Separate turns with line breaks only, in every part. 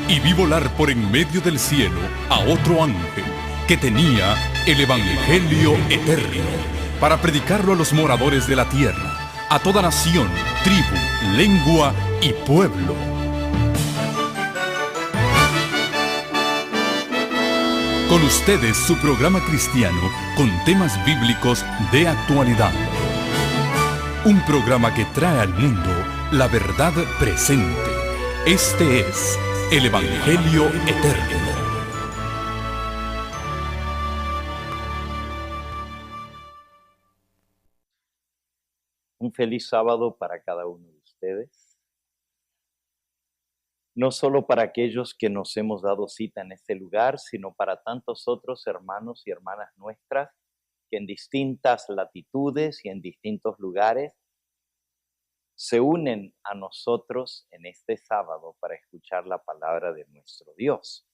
y vi volar por en medio del cielo a otro ángel que tenía el Evangelio eterno para predicarlo a los moradores de la tierra, a toda nación, tribu, lengua y pueblo. Con ustedes su programa cristiano con temas bíblicos de actualidad. Un programa que trae al mundo la verdad presente. Este es el Evangelio Eterno.
Un feliz sábado para cada uno de ustedes. No solo para aquellos que nos hemos dado cita en este lugar, sino para tantos otros hermanos y hermanas nuestras que en distintas latitudes y en distintos lugares se unen a nosotros en este sábado para escuchar la palabra de nuestro Dios.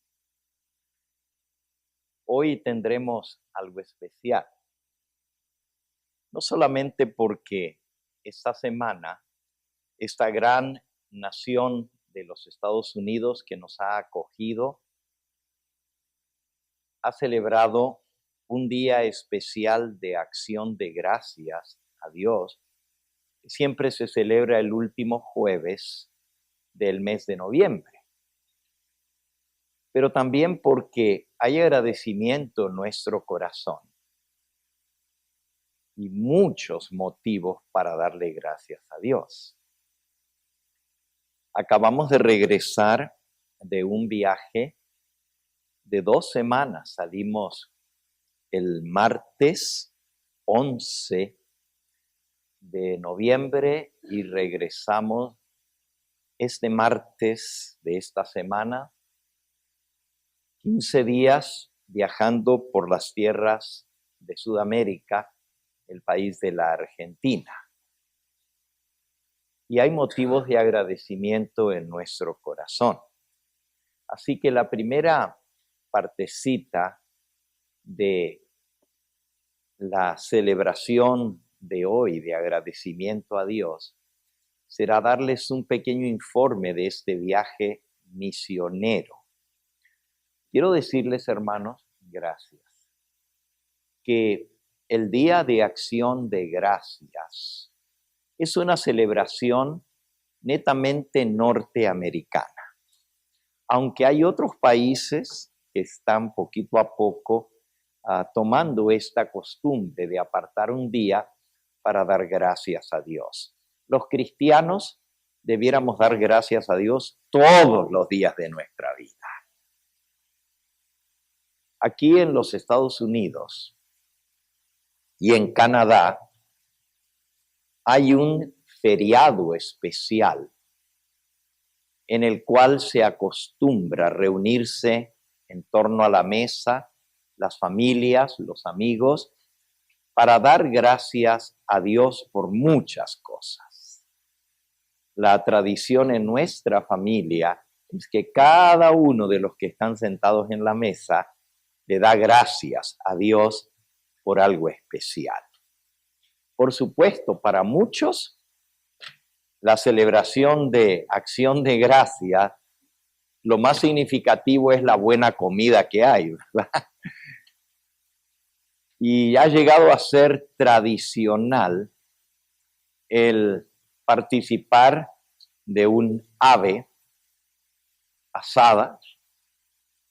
Hoy tendremos algo especial, no solamente porque esta semana, esta gran nación de los Estados Unidos que nos ha acogido, ha celebrado un día especial de acción de gracias a Dios. Siempre se celebra el último jueves del mes de noviembre. Pero también porque hay agradecimiento en nuestro corazón y muchos motivos para darle gracias a Dios. Acabamos de regresar de un viaje de 2 semanas. Salimos el martes 11 de noviembre y regresamos este martes de esta semana, 15 días viajando por las tierras de Sudamérica, el país de la Argentina. Y hay motivos de agradecimiento en nuestro corazón. Así que la primera partecita de la celebración de hoy de agradecimiento a Dios será darles un pequeño informe de este viaje misionero. Quiero decirles, hermanos, gracias, que el Día de Acción de Gracias es una celebración netamente norteamericana, aunque hay otros países que están poquito a poco tomando esta costumbre de apartar un día para dar gracias a Dios. Los cristianos debiéramos dar gracias a Dios todos los días de nuestra vida. Aquí en los Estados Unidos y en Canadá hay un feriado especial en el cual se acostumbra reunirse en torno a la mesa, las familias, los amigos, para dar gracias a Dios por muchas cosas. La tradición en nuestra familia es que cada uno de los que están sentados en la mesa le da gracias a Dios por algo especial. Por supuesto, para muchos, la celebración de acción de gracias, lo más significativo es la buena comida que hay, ¿verdad? Y ha llegado a ser tradicional el participar de un ave asada,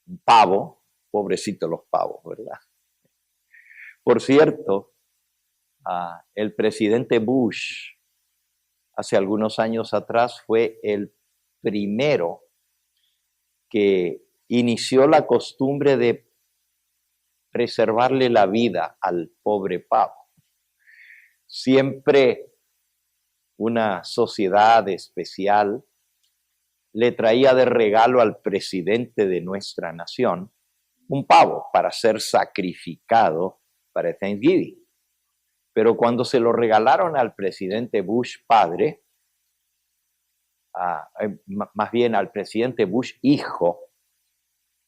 un pavo, pobrecitos los pavos, ¿verdad? Por cierto, el presidente Bush, hace algunos años atrás, fue el primero que inició la costumbre de preservarle la vida al pobre pavo. Siempre una sociedad especial le traía de regalo al presidente de nuestra nación un pavo para ser sacrificado para Thanksgiving. Pero cuando se lo regalaron al presidente Bush padre, más bien al presidente Bush hijo,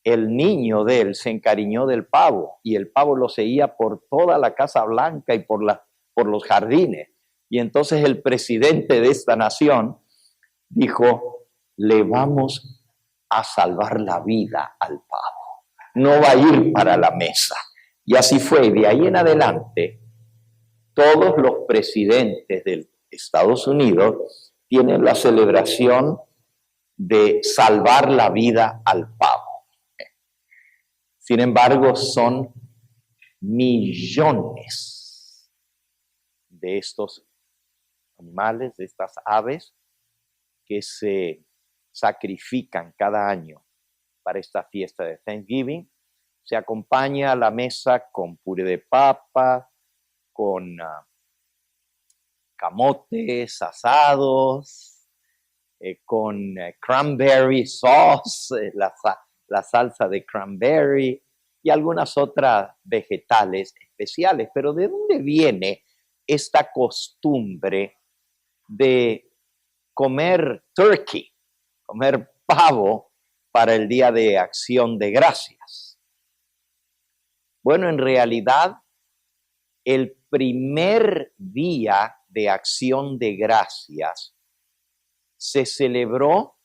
el niño de él se encariñó del pavo y el pavo lo seguía por toda la Casa Blanca y por los jardines. Y entonces el presidente de esta nación dijo, le vamos a salvar la vida al pavo. No va a ir para la mesa. Y así fue. De ahí en adelante, todos los presidentes de Estados Unidos tienen la celebración de salvar la vida al pavo. Sin embargo, son millones de estos animales, de estas aves, que se sacrifican cada año para esta fiesta de Thanksgiving. Se acompaña a la mesa con puré de papa, con camotes asados, con cranberry sauce, la salsa de cranberry y algunas otras vegetales especiales. Pero ¿de dónde viene esta costumbre de comer turkey, comer pavo para el Día de Acción de Gracias? Bueno, en realidad, el primer día de Acción de Gracias se celebró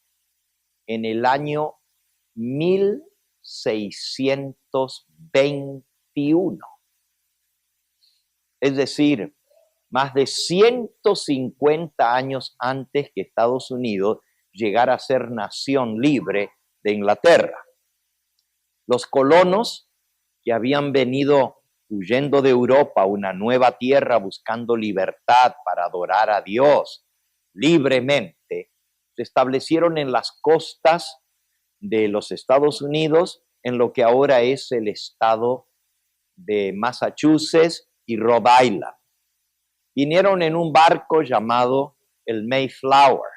en el año 1621. Es decir, más de 150 años antes que Estados Unidos llegara a ser nación libre de Inglaterra. Los colonos que habían venido huyendo de Europa a una nueva tierra buscando libertad para adorar a Dios libremente, se establecieron en las costas de los Estados Unidos, en lo que ahora es el estado de Massachusetts y Rhode Island. Vinieron en un barco llamado el Mayflower.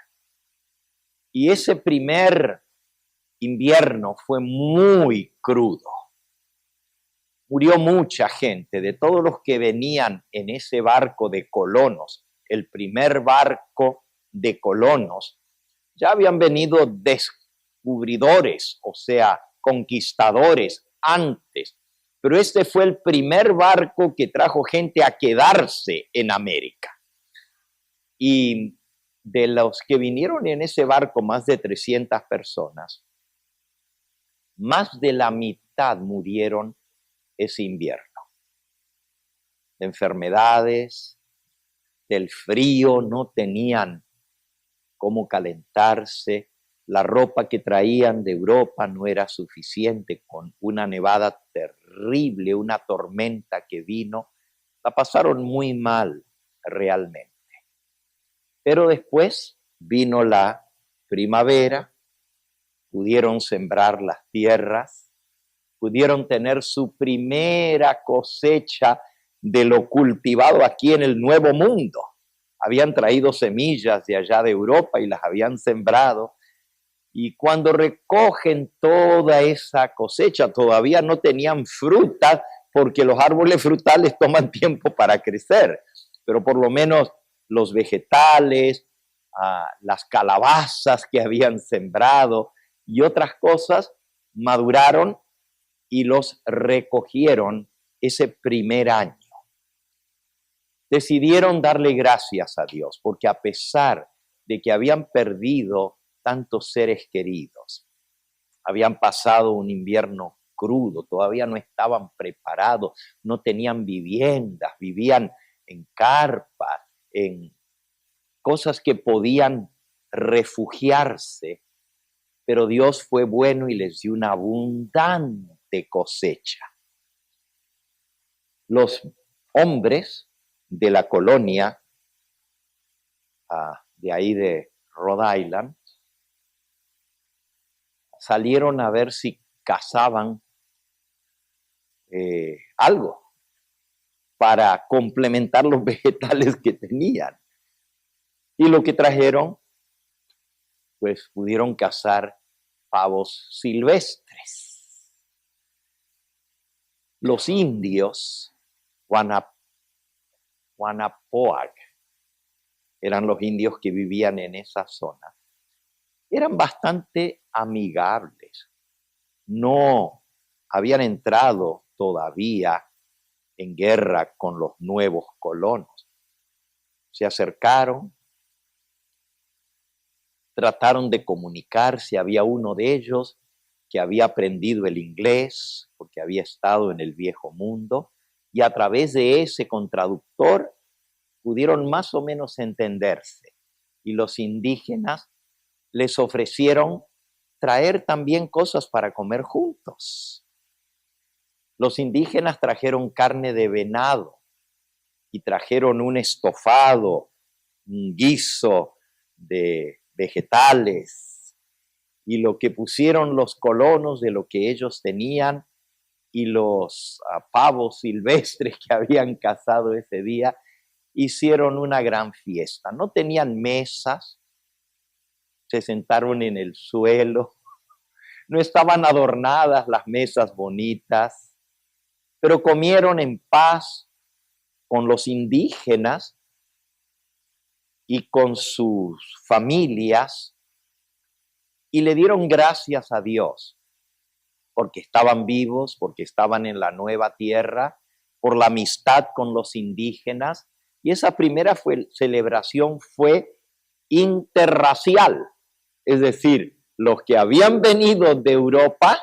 Y ese primer invierno fue muy crudo. Murió mucha gente, de todos los que venían en ese barco de colonos, el primer barco de colonos, ya habían venido descubridores, o sea, conquistadores antes. Pero este fue el primer barco que trajo gente a quedarse en América. Y de los que vinieron en ese barco, más de 300 personas, más de la mitad murieron ese invierno. De enfermedades, del frío, no tenían cómo calentarse. La ropa que traían de Europa no era suficiente, con una nevada terrible, una tormenta que vino. La pasaron muy mal realmente. Pero después vino la primavera, pudieron sembrar las tierras, pudieron tener su primera cosecha de lo cultivado aquí en el Nuevo Mundo. Habían traído semillas de allá de Europa y las habían sembrado. Y cuando recogen toda esa cosecha, todavía no tenían fruta, porque los árboles frutales toman tiempo para crecer. Pero por lo menos los vegetales, las calabazas que habían sembrado y otras cosas maduraron y los recogieron ese primer año. Decidieron darle gracias a Dios, porque a pesar de que habían perdido tantos seres queridos, habían pasado un invierno crudo, todavía no estaban preparados, no tenían viviendas, vivían en carpas, en cosas que podían refugiarse, pero Dios fue bueno y les dio una abundante cosecha. Los hombres de la colonia de ahí de Rhode Island salieron a ver si cazaban algo para complementar los vegetales que tenían. Y lo que trajeron, pues pudieron cazar pavos silvestres. Los indios Wampanoag, eran los indios que vivían en esa zona, eran bastante amigables. No habían entrado todavía en guerra con los nuevos colonos. Se acercaron, trataron de comunicarse. Había uno de ellos que había aprendido el inglés porque había estado en el viejo mundo, y a través de ese con traductor pudieron más o menos entenderse. Y los indígenas les ofrecieron traer también cosas para comer juntos. Los indígenas trajeron carne de venado y trajeron un estofado, un guiso de vegetales, y lo que pusieron los colonos de lo que ellos tenían y los pavos silvestres que habían cazado ese día, hicieron una gran fiesta. No tenían mesas, se sentaron en el suelo, no estaban adornadas las mesas bonitas, pero comieron en paz con los indígenas y con sus familias, y le dieron gracias a Dios porque estaban vivos, porque estaban en la nueva tierra, por la amistad con los indígenas. Y esa primera celebración fue interracial, es decir, los que habían venido de Europa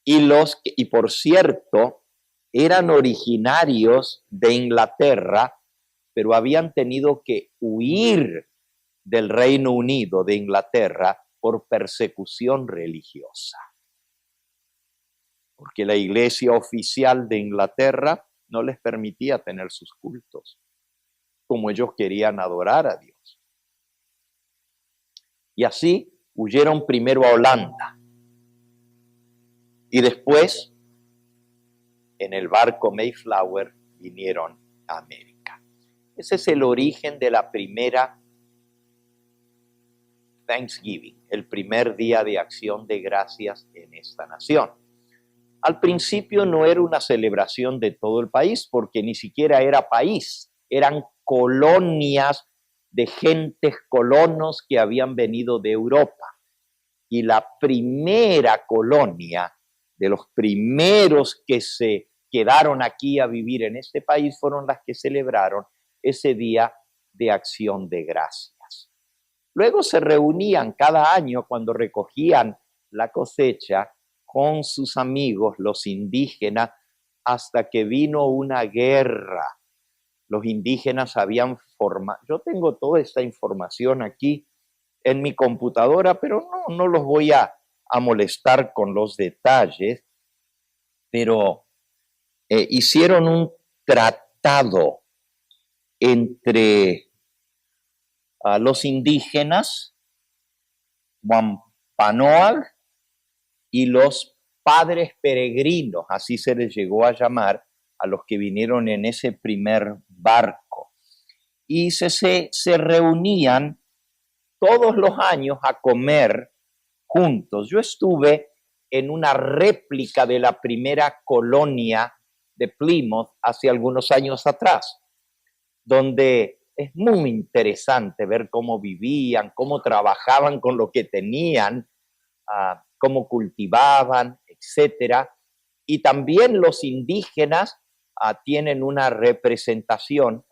y por cierto, eran originarios de Inglaterra, pero habían tenido que huir del Reino Unido, de Inglaterra, por persecución religiosa. Porque la iglesia oficial de Inglaterra no les permitía tener sus cultos, como ellos querían adorar a Dios. Y así huyeron primero a Holanda y después en el barco Mayflower vinieron a América. Ese es el origen de la primera Thanksgiving, el primer día de acción de gracias en esta nación. Al principio no era una celebración de todo el país, porque ni siquiera era país, eran colonias de gentes colonos que habían venido de Europa. Y la primera colonia, de los primeros que se quedaron aquí a vivir en este país, fueron las que celebraron ese día de acción de gracias. Luego se reunían cada año cuando recogían la cosecha con sus amigos, los indígenas, hasta que vino una guerra. Los indígenas habían formado. Yo tengo toda esta información aquí en mi computadora, pero no los voy a molestar con los detalles, pero hicieron un tratado entre los indígenas, Wampanoag, y los padres peregrinos, así se les llegó a llamar a los que vinieron en ese primer barco. Y se reunían todos los años a comer juntos. Yo estuve en una réplica de la primera colonia de Plymouth hace algunos años atrás, donde es muy interesante ver cómo vivían, cómo trabajaban con lo que tenían, cómo cultivaban, etcétera. Y también los indígenas tienen una representación,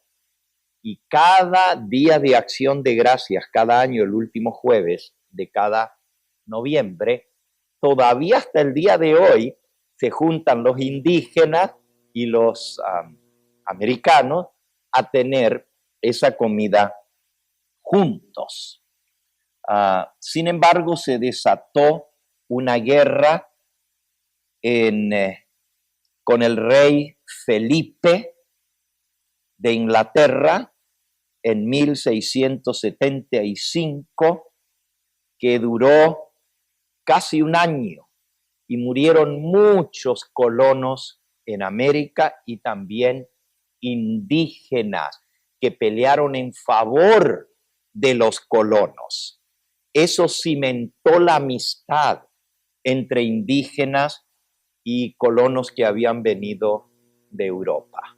y cada día de acción de gracias, cada año, el último jueves de cada noviembre, todavía hasta el día de hoy, se juntan los indígenas y los americanos a tener esa comida juntos. Sin embargo, se desató una guerra con el rey Felipe de Inglaterra en 1675, que duró casi un año, y murieron muchos colonos en América y también indígenas que pelearon en favor de los colonos. Eso cimentó la amistad entre indígenas y colonos que habían venido de Europa.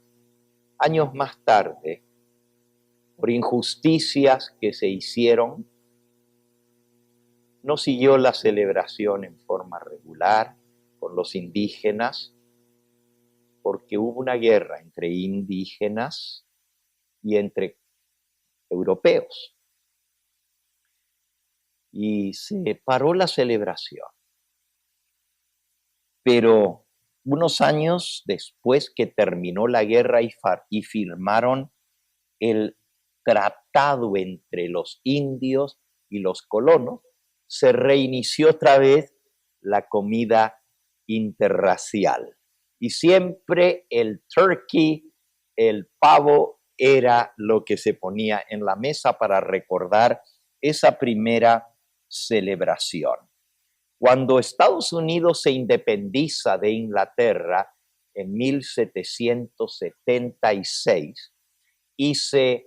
Años más tarde, por injusticias que se hicieron, no siguió la celebración en forma regular con los indígenas, porque hubo una guerra entre indígenas y entre europeos. y se paró la celebración. Pero unos años después que terminó la guerra y firmaron el tratado entre los indios y los colonos, se reinició otra vez la comida interracial. Y siempre el turkey, el pavo, era lo que se ponía en la mesa para recordar esa primera celebración. Cuando Estados Unidos se independiza de Inglaterra en 1776 y se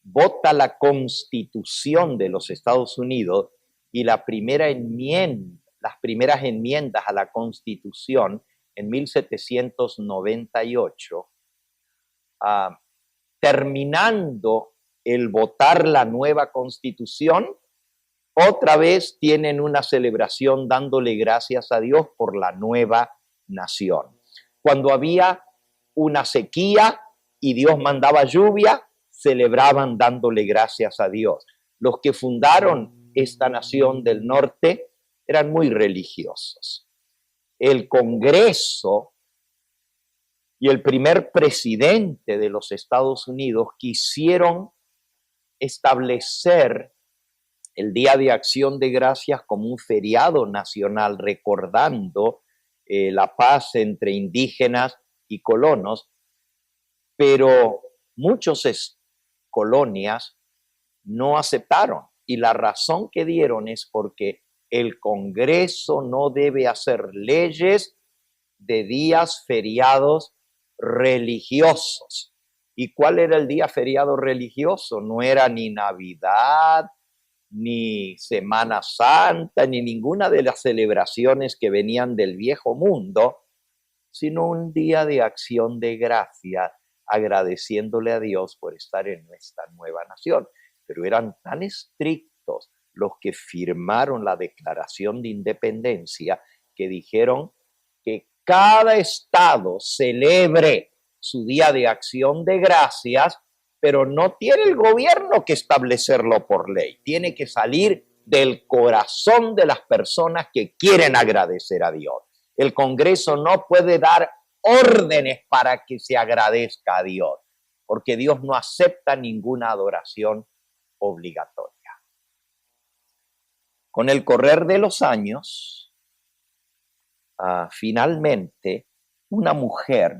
vota la Constitución de los Estados Unidos y las primeras enmiendas a la Constitución en 1798, terminando el votar la nueva Constitución, otra vez tienen una celebración dándole gracias a Dios por la nueva nación. Cuando había una sequía y Dios mandaba lluvia, celebraban dándole gracias a Dios. Los que fundaron esta nación del norte eran muy religiosos. El Congreso y el primer presidente de los Estados Unidos quisieron establecer el Día de Acción de Gracias como un feriado nacional recordando la paz entre indígenas y colonos, pero muchas colonias no aceptaron y la razón que dieron es porque el Congreso no debe hacer leyes de días feriados religiosos. ¿Y cuál era el día feriado religioso? No era ni Navidad, ni Semana Santa, ni ninguna de las celebraciones que venían del viejo mundo, sino un día de acción de gracia, agradeciéndole a Dios por estar en nuestra nueva nación. Pero eran tan estrictos los que firmaron la Declaración de Independencia que dijeron que cada estado celebre su Día de Acción de Gracias, pero no tiene el gobierno que establecerlo por ley. Tiene que salir del corazón de las personas que quieren agradecer a Dios. El Congreso no puede dar órdenes para que se agradezca a Dios, porque Dios no acepta ninguna adoración obligatoria. Con el correr de los años, finalmente, una mujer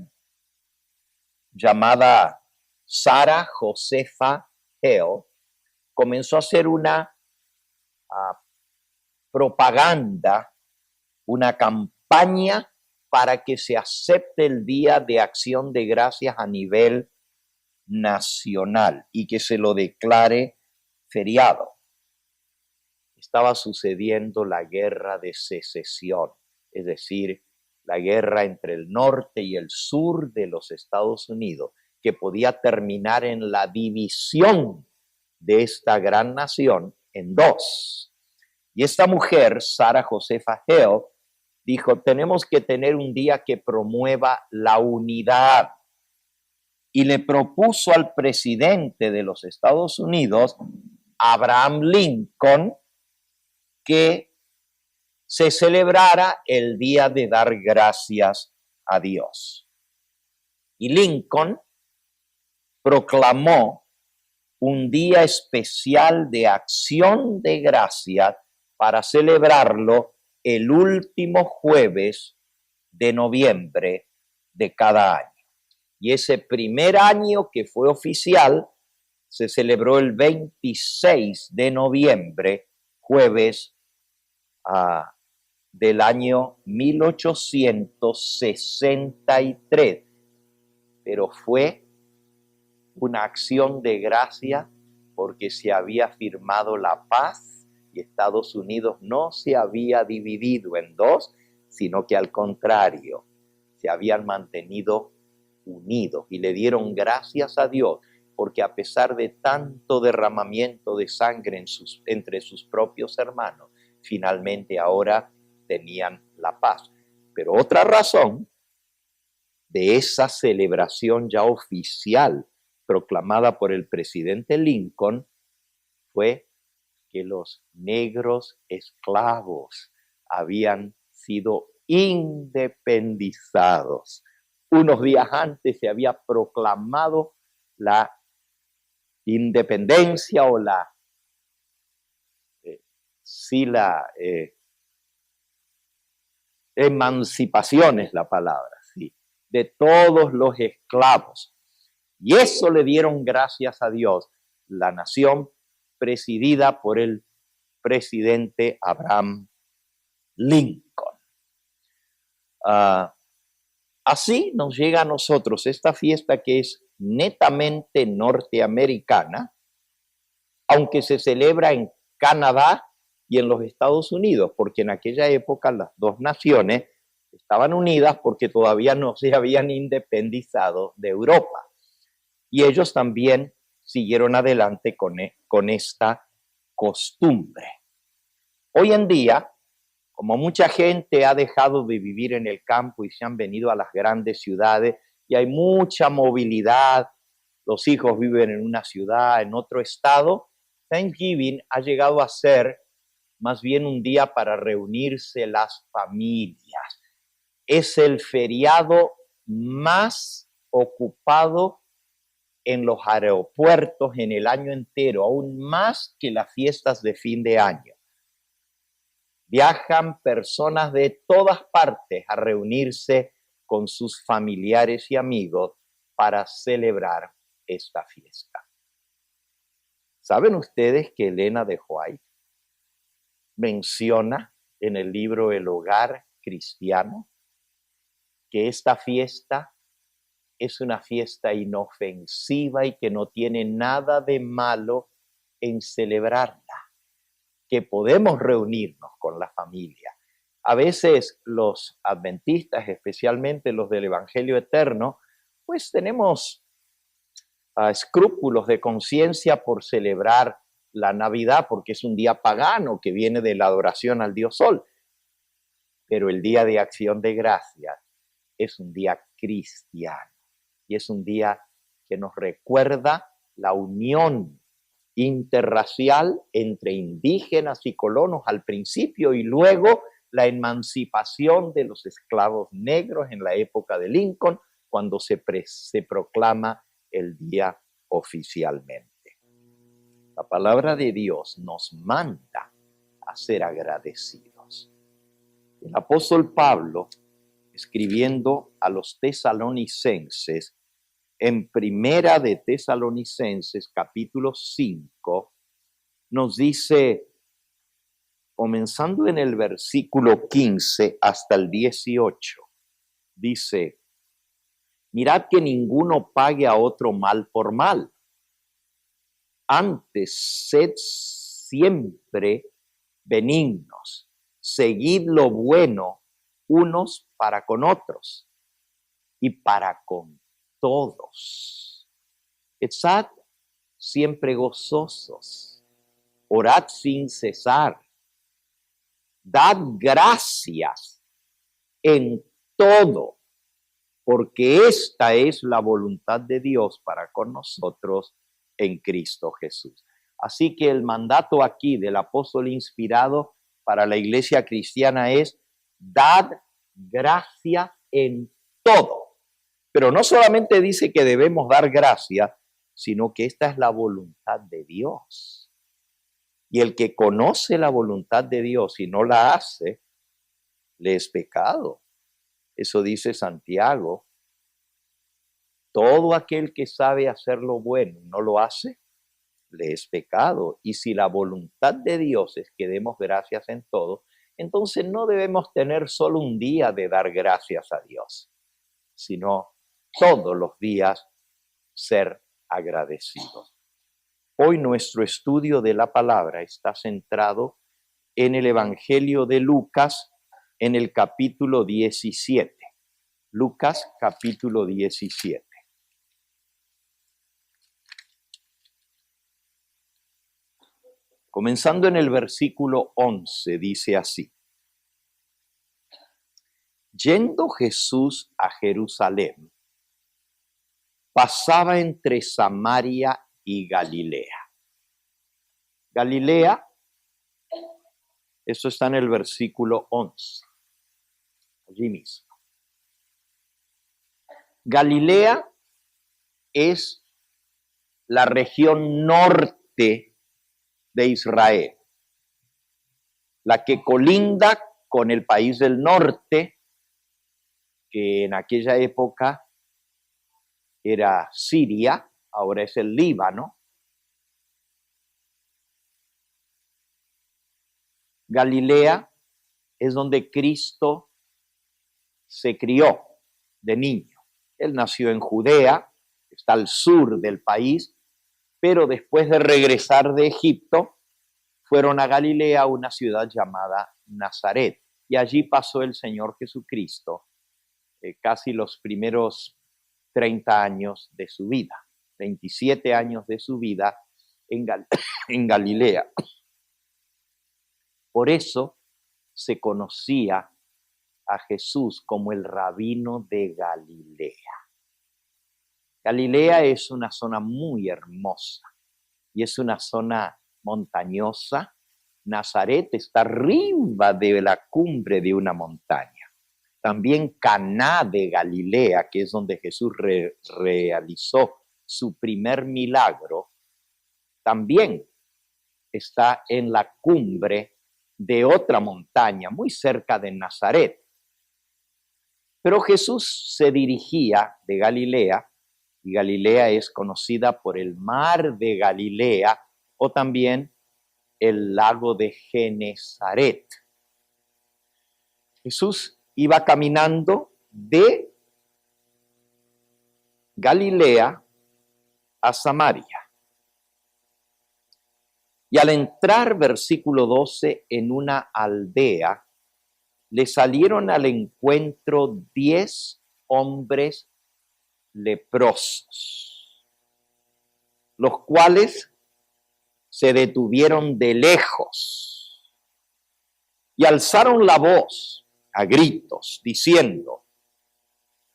llamada Sarah Josepha Hale comenzó a hacer una propaganda, una campaña para que se acepte el Día de Acción de Gracias a nivel nacional y que se lo declare feriado. Estaba sucediendo la guerra de secesión, es decir, la guerra entre el norte y el sur de los Estados Unidos, que podía terminar en la división de esta gran nación en dos. Y esta mujer, Sarah Josepha Hale, dijo, tenemos que tener un día que promueva la unidad. Y le propuso al presidente de los Estados Unidos, Abraham Lincoln, que se celebrara el día de dar gracias a Dios. Y Lincoln proclamó un día especial de acción de gracias para celebrarlo el último jueves de noviembre de cada año. Y ese primer año que fue oficial se celebró el 26 de noviembre, jueves del año 1863. Pero fue una acción de gracia porque se había firmado la paz y Estados Unidos no se había dividido en dos, sino que al contrario, se habían mantenido unidos y le dieron gracias a Dios porque a pesar de tanto derramamiento de sangre entre sus propios hermanos, finalmente ahora tenían la paz. Pero otra razón de esa celebración ya oficial proclamada por el presidente Lincoln fue que los negros esclavos habían sido independizados. Unos días antes se había proclamado la independencia o la emancipación es la palabra, sí, de todos los esclavos. Y eso le dieron gracias a Dios, la nación presidida por el presidente Abraham Lincoln. Así nos llega a nosotros esta fiesta que es netamente norteamericana, aunque se celebra en Canadá y en los Estados Unidos, porque en aquella época las dos naciones estaban unidas porque todavía no se habían independizado de Europa. Y ellos también siguieron adelante con esta costumbre. Hoy en día, como mucha gente ha dejado de vivir en el campo y se han venido a las grandes ciudades y hay mucha movilidad, los hijos viven en una ciudad, en otro estado, Thanksgiving ha llegado a ser más bien un día para reunirse las familias. Es el feriado más ocupado en los aeropuertos en el año entero, aún más que las fiestas de fin de año. Viajan personas de todas partes a reunirse con sus familiares y amigos para celebrar esta fiesta. ¿Saben ustedes que Elena de White menciona en el libro El Hogar Cristiano que esta fiesta es una fiesta inofensiva y que no tiene nada de malo en celebrarla, que podemos reunirnos con la familia? A veces los adventistas, especialmente los del Evangelio Eterno, pues tenemos escrúpulos de conciencia por celebrar la Navidad, porque es un día pagano que viene de la adoración al Dios Sol. Pero el Día de Acción de Gracias es un día cristiano y es un día que nos recuerda la unión interracial entre indígenas y colonos al principio y luego la emancipación de los esclavos negros en la época de Lincoln, cuando se proclama el día oficialmente. La palabra de Dios nos manda a ser agradecidos. El apóstol Pablo, escribiendo a los tesalonicenses, en Primera de Tesalonicenses, capítulo 5, nos dice, comenzando en el versículo 15 hasta el 18, dice, mirad que ninguno pague a otro mal por mal. Antes, sed siempre benignos, seguid lo bueno unos para con otros y para con todos. Estad siempre gozosos, orad sin cesar, dad gracias en todo, porque esta es la voluntad de Dios para con nosotros en Cristo Jesús. Así que el mandato aquí del apóstol inspirado para la iglesia cristiana es: dad gracias en todo. Pero no solamente dice que debemos dar gracias, sino que esta es la voluntad de Dios. Y el que conoce la voluntad de Dios y no la hace, le es pecado. Eso dice Santiago. Todo aquel que sabe hacer lo bueno y no lo hace, le es pecado. Y si la voluntad de Dios es que demos gracias en todo, entonces no debemos tener solo un día de dar gracias a Dios, sino todos los días ser agradecidos. Hoy nuestro estudio de la palabra está centrado en el Evangelio de Lucas, en el capítulo 17. Lucas, capítulo 17. Comenzando en el versículo 11, dice así: Yendo Jesús a Jerusalén, pasaba entre Samaria y Galilea. Galilea Eso está en el versículo 11, allí mismo. Galilea es la región norte de Israel, la que colinda con el país del norte, que en aquella época era Siria, ahora es el Líbano. Galilea es donde Cristo se crió de niño. Él nació en Judea, está al sur del país, pero después de regresar de Egipto, fueron a Galilea, una ciudad llamada Nazaret, y allí pasó el Señor Jesucristo casi los primeros 30 años de su vida, 27 años de su vida en Galilea. Por eso se conocía a Jesús como el rabino de Galilea. Galilea es una zona muy hermosa y es una zona montañosa. Nazaret está arriba de la cumbre de una montaña. También Caná de Galilea, que es donde Jesús realizó su primer milagro, también está en la cumbre de otra montaña, muy cerca de Nazaret. Pero Jesús se dirigía de Galilea, y Galilea es conocida por el mar de Galilea o también el lago de Genesaret. Jesús iba caminando de Galilea a Samaria. Y al entrar, versículo 12, en una aldea, le salieron al encuentro 10 hombres leprosos, los cuales se detuvieron de lejos y alzaron la voz a gritos, diciendo: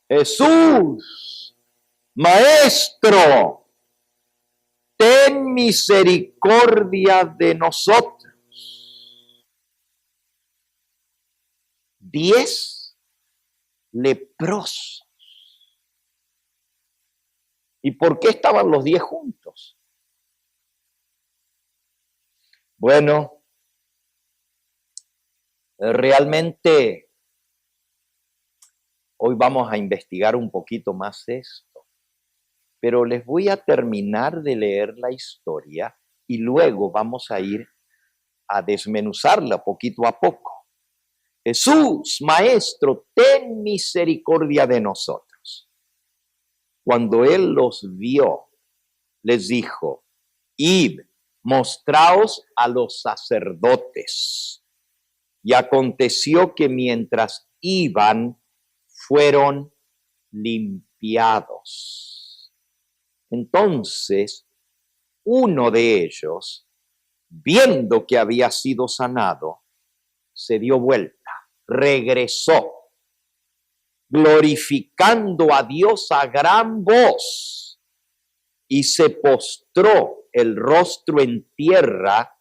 Jesús, Maestro, ten misericordia de nosotros. 10 leprosos. ¿Y por qué estaban los 10 juntos? Bueno, realmente hoy vamos a investigar un poquito más esto, pero les voy a terminar de leer la historia y luego vamos a ir a desmenuzarla poquito a poco. Jesús, Maestro, ten misericordia de nosotros. Cuando él los vio, les dijo: id, mostraos a los sacerdotes. Y aconteció que mientras iban, fueron limpiados. Entonces, uno de ellos, viendo que había sido sanado, se dio vuelta, regresó, glorificando a Dios a gran voz, y se postró el rostro en tierra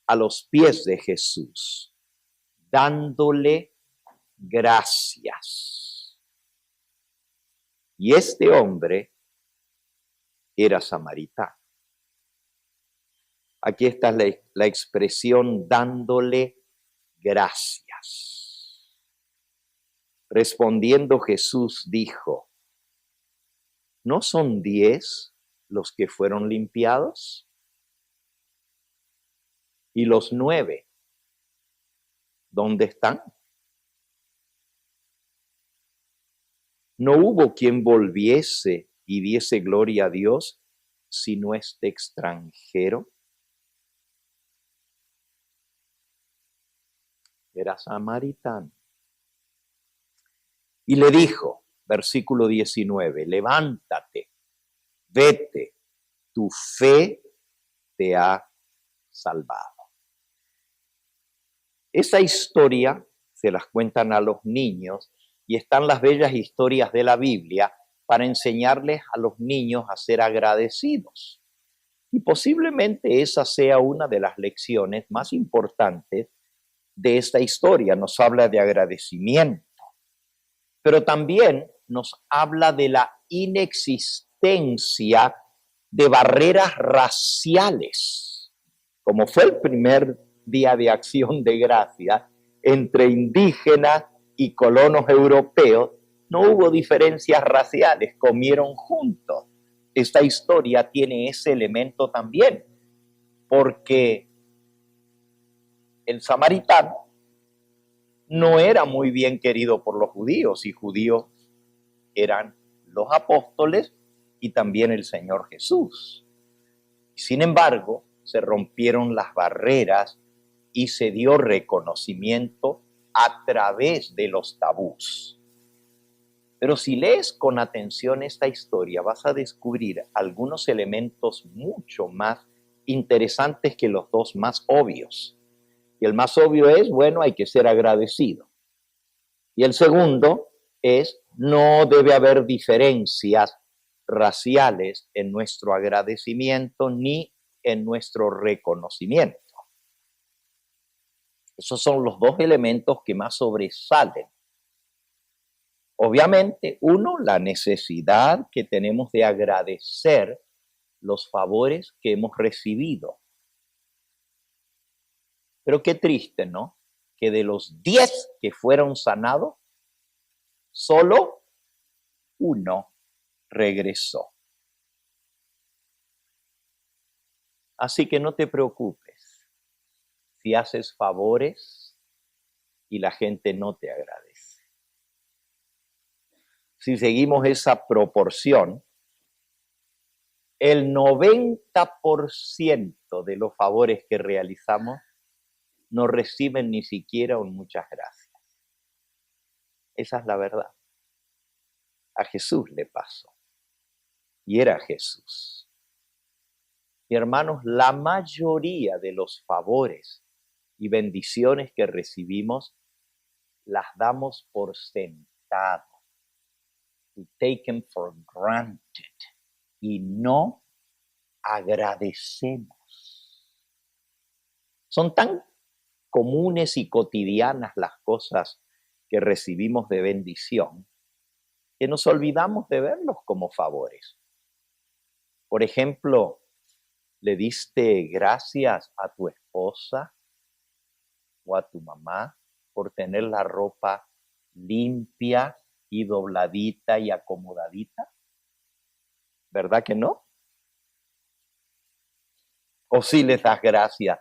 a los pies de Jesús, dándole gracias. Y este hombre era samaritano. Aquí está la expresión dándole gracias. Respondiendo Jesús dijo: ¿no son 10 los que fueron limpiados? ¿Y los 9 dónde están? No hubo quien volviese y diese gloria a Dios, sino este extranjero. Era samaritano. Y le dijo, versículo 19, levántate, vete, tu fe te ha salvado. Esa historia se las cuentan a los niños y están las bellas historias de la Biblia para enseñarles a los niños a ser agradecidos. Y posiblemente esa sea una de las lecciones más importantes de esta historia, nos habla de agradecimiento, pero también nos habla de la inexistencia de barreras raciales, como fue el primer día de acción de gracia entre indígenas y colonos europeos. No hubo diferencias raciales, comieron juntos. Esta historia tiene ese elemento también, porque el samaritano no era muy bien querido por los judíos, y judíos eran los apóstoles y también el Señor Jesús. Sin embargo, se rompieron las barreras y se dio reconocimiento a través de los tabús. Pero si lees con atención esta historia, vas a descubrir algunos elementos mucho más interesantes que los dos más obvios. Y el más obvio es, bueno, hay que ser agradecido. Y el segundo es, no debe haber diferencias raciales en nuestro agradecimiento ni en nuestro reconocimiento. Esos son los dos elementos que más sobresalen. Obviamente, uno, la necesidad que tenemos de agradecer los favores que hemos recibido. Pero qué triste, ¿no? Que de los 10 que fueron sanados, solo uno regresó. Así que no te preocupes si haces favores y la gente no te agradece. Si seguimos esa proporción, el 90% de los favores que realizamos no reciben ni siquiera un muchas gracias. Esa es la verdad. A Jesús le pasó. Y era Jesús. Y hermanos, la mayoría de los favores y bendiciones que recibimos las damos por sentado. We take them for granted. Y no agradecemos. Son tan comunes y cotidianas las cosas que recibimos de bendición que nos olvidamos de verlos como favores. Por ejemplo, ¿le diste gracias a tu esposa o a tu mamá por tener la ropa limpia y dobladita y acomodadita? ¿Verdad que no? ¿O sí les das gracias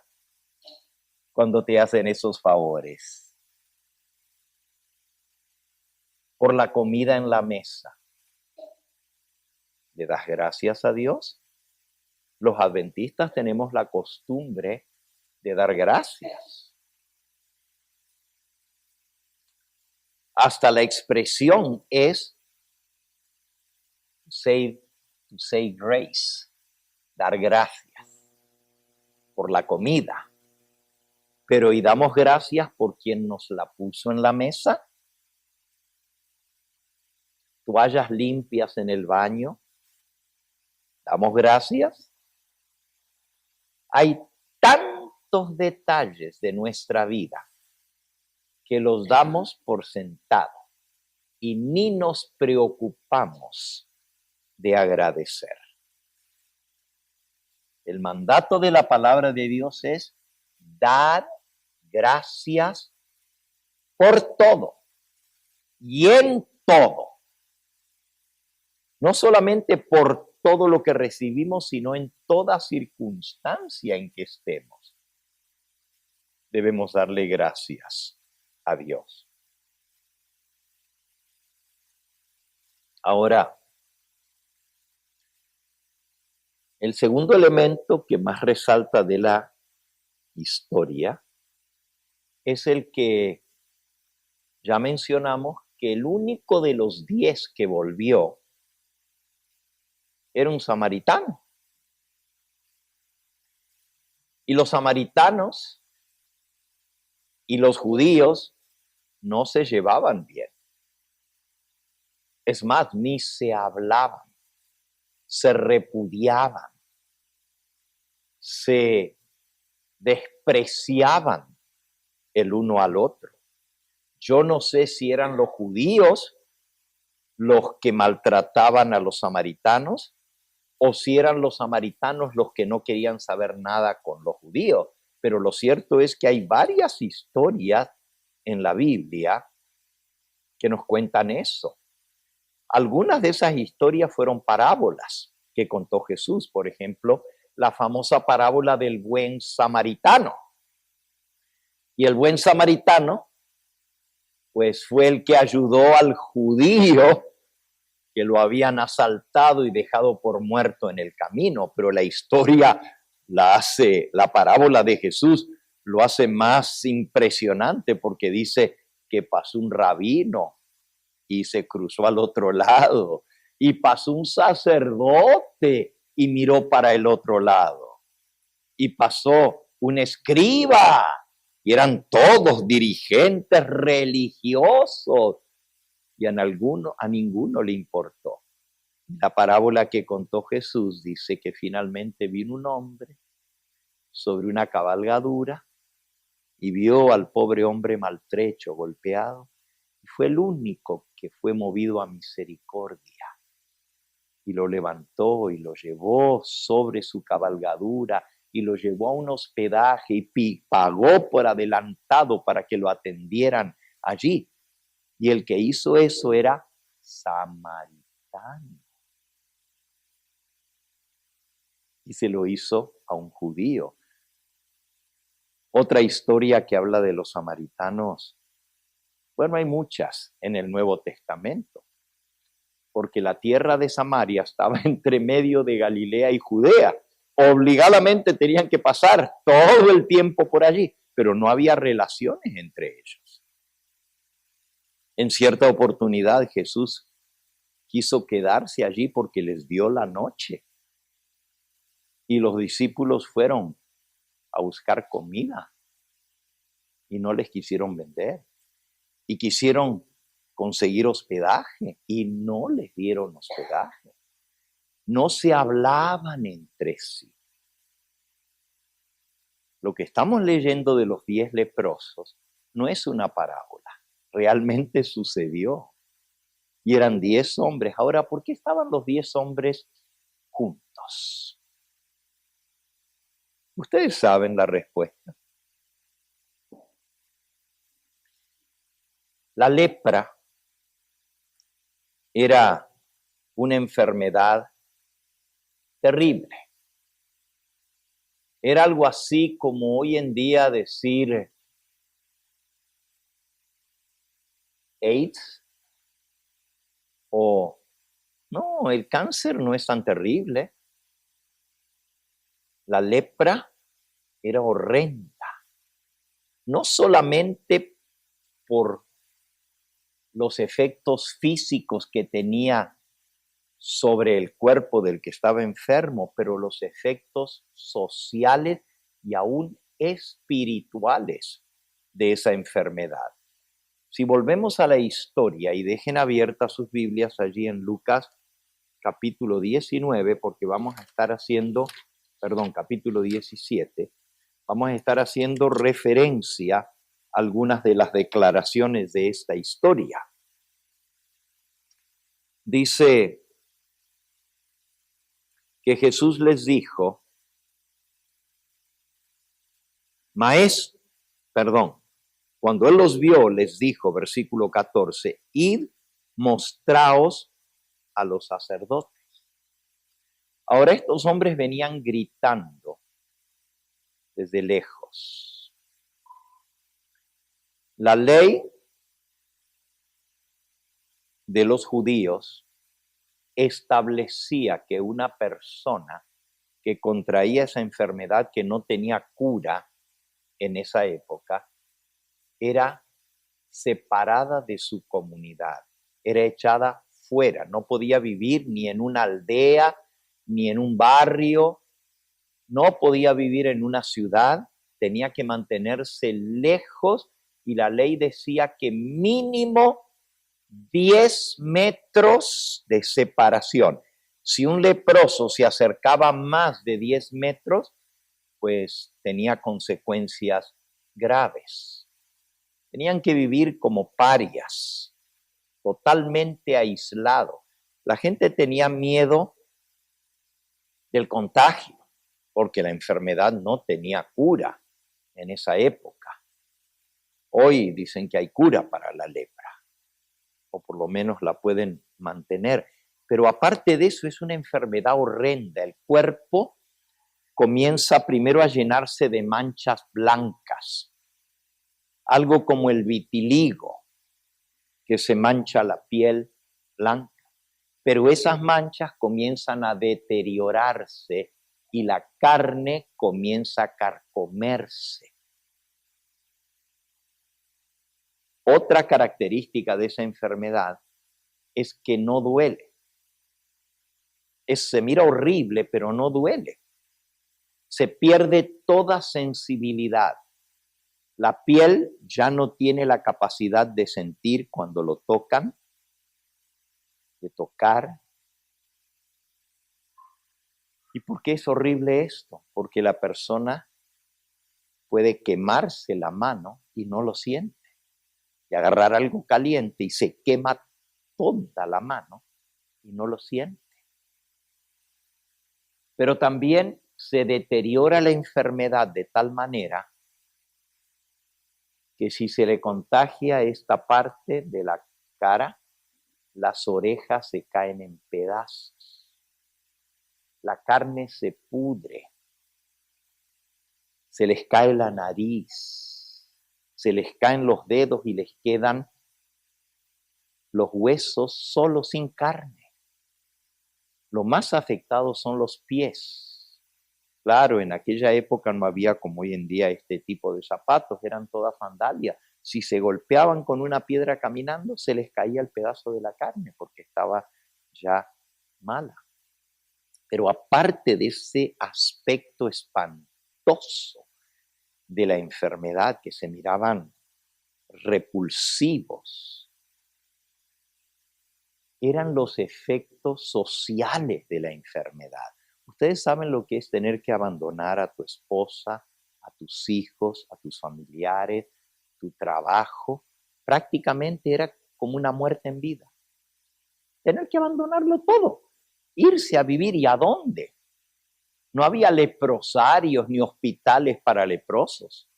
cuando te hacen esos favores? Por la comida en la mesa, ¿le das gracias a Dios? Los adventistas tenemos la costumbre de dar gracias. Hasta la expresión es to say grace, dar gracias por la comida. Pero ¿y damos gracias por quien nos la puso en la mesa? Toallas limpias en el baño, ¿damos gracias? Hay tantos detalles de nuestra vida que los damos por sentado y ni nos preocupamos de agradecer. El mandato de la palabra de Dios es dar gracias por todo y en todo. No solamente por todo lo que recibimos, sino en toda circunstancia en que estemos. Debemos darle gracias a Dios. Ahora, el segundo elemento que más resalta de la historia es el que ya mencionamos, que el único de los 10 que volvió era un samaritano. Y los samaritanos y los judíos no se llevaban bien. Es más, ni se hablaban, se repudiaban, se despreciaban el uno al otro. Yo no sé si eran los judíos los que maltrataban a los samaritanos o si eran los samaritanos los que no querían saber nada con los judíos. Pero lo cierto es que hay varias historias en la Biblia que nos cuentan eso. Algunas de esas historias fueron parábolas que contó Jesús. Por ejemplo, la famosa parábola del buen samaritano. Y el buen samaritano, pues fue el que ayudó al judío que lo habían asaltado y dejado por muerto en el camino. Pero la historia la parábola de Jesús lo hace más impresionante porque dice que pasó un rabino y se cruzó al otro lado, y pasó un sacerdote y miró para el otro lado, y pasó un escriba, y eran todos dirigentes religiosos, y a ninguno le importó. La parábola que contó Jesús dice que finalmente vino un hombre sobre una cabalgadura y vio al pobre hombre maltrecho, golpeado, y fue el único que fue movido a misericordia. Y lo levantó y lo llevó sobre su cabalgadura y lo llevó a un hospedaje y pagó por adelantado para que lo atendieran allí. Y el que hizo eso era samaritano. Y se lo hizo a un judío. Otra historia que habla de los samaritanos, bueno, hay muchas en el Nuevo Testamento, porque la tierra de Samaria estaba entre medio de Galilea y Judea. Obligadamente tenían que pasar todo el tiempo por allí, pero no había relaciones entre ellos. En cierta oportunidad Jesús quiso quedarse allí porque les dio la noche. Y los discípulos fueron a buscar comida y no les quisieron vender. Y quisieron conseguir hospedaje y no les dieron hospedaje. No se hablaban entre sí. Lo que estamos leyendo de los 10 leprosos no es una parábola, realmente sucedió. Y eran 10 hombres. Ahora, ¿por qué estaban los 10 hombres juntos? Ustedes saben la respuesta. La lepra era una enfermedad terrible. Era algo así como hoy en día decir AIDS o no, el cáncer no es tan terrible. La lepra era horrenda, no solamente por los efectos físicos que tenía sobre el cuerpo del que estaba enfermo, pero los efectos sociales y aún espirituales de esa enfermedad. Si volvemos a la historia y dejen abiertas sus Biblias allí en Lucas capítulo 19, porque vamos a estar haciendo, capítulo 17, vamos a estar haciendo referencia a algunas de las declaraciones de esta historia. Dice que Jesús les dijo, cuando él los vio, les dijo, versículo 14, id, mostraos a los sacerdotes. Ahora estos hombres venían gritando desde lejos. La ley de los judíos establecía que una persona que contraía esa enfermedad que no tenía cura en esa época era separada de su comunidad, era echada fuera, no podía vivir ni en una aldea, ni en un barrio, no podía vivir en una ciudad, tenía que mantenerse lejos y la ley decía que mínimo 10 metros de separación. Si un leproso se acercaba más de 10 metros, pues tenía consecuencias graves. Tenían que vivir como parias, totalmente aislados. La gente tenía miedo del contagio, porque la enfermedad no tenía cura en esa época. Hoy dicen que hay cura para la lepra, o por lo menos la pueden mantener. Pero aparte de eso, es una enfermedad horrenda. El cuerpo comienza primero a llenarse de manchas blancas, algo como el vitiligo, que se mancha la piel blanca. Pero esas manchas comienzan a deteriorarse y la carne comienza a carcomerse. Otra característica de esa enfermedad es que no duele. Se mira horrible, pero no duele. Se pierde toda sensibilidad. La piel ya no tiene la capacidad de sentir cuando lo tocan, de tocar. ¿Y por qué es horrible esto? Porque la persona puede quemarse la mano y no lo siente. Y agarrar algo caliente y se quema toda la mano y no lo siente. Pero también se deteriora la enfermedad de tal manera que si se le contagia esta parte de la cara, las orejas se caen en pedazos, la carne se pudre, se les cae la nariz, se les caen los dedos y les quedan los huesos solo sin carne. Lo más afectados son los pies. Claro, en aquella época no había como hoy en día este tipo de zapatos, eran todas sandalias. Si se golpeaban con una piedra caminando, se les caía el pedazo de la carne porque estaba ya mala. Pero aparte de ese aspecto espantoso de la enfermedad, que se miraban repulsivos, eran los efectos sociales de la enfermedad. Ustedes saben lo que es tener que abandonar a tu esposa, a tus hijos, a tus familiares, tu trabajo. Prácticamente era como una muerte en vida. Tener que abandonarlo todo, irse a vivir. ¿Y a dónde? No había leprosarios ni hospitales para leprosos.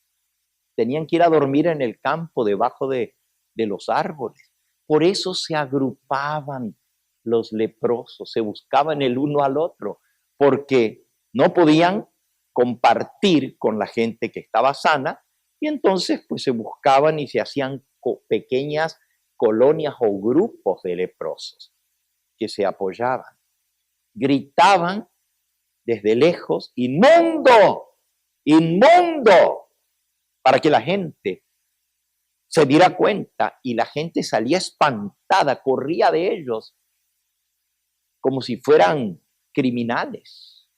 Tenían que ir a dormir en el campo debajo de los árboles. Por eso se agrupaban los leprosos, se buscaban el uno al otro, porque no podían compartir con la gente que estaba sana, y entonces pues se buscaban y se hacían pequeñas colonias o grupos de leprosos que se apoyaban. Gritaban desde lejos, ¡inmundo! ¡Inmundo! Para que la gente se diera cuenta, y la gente salía espantada, corría de ellos como si fueran criminales.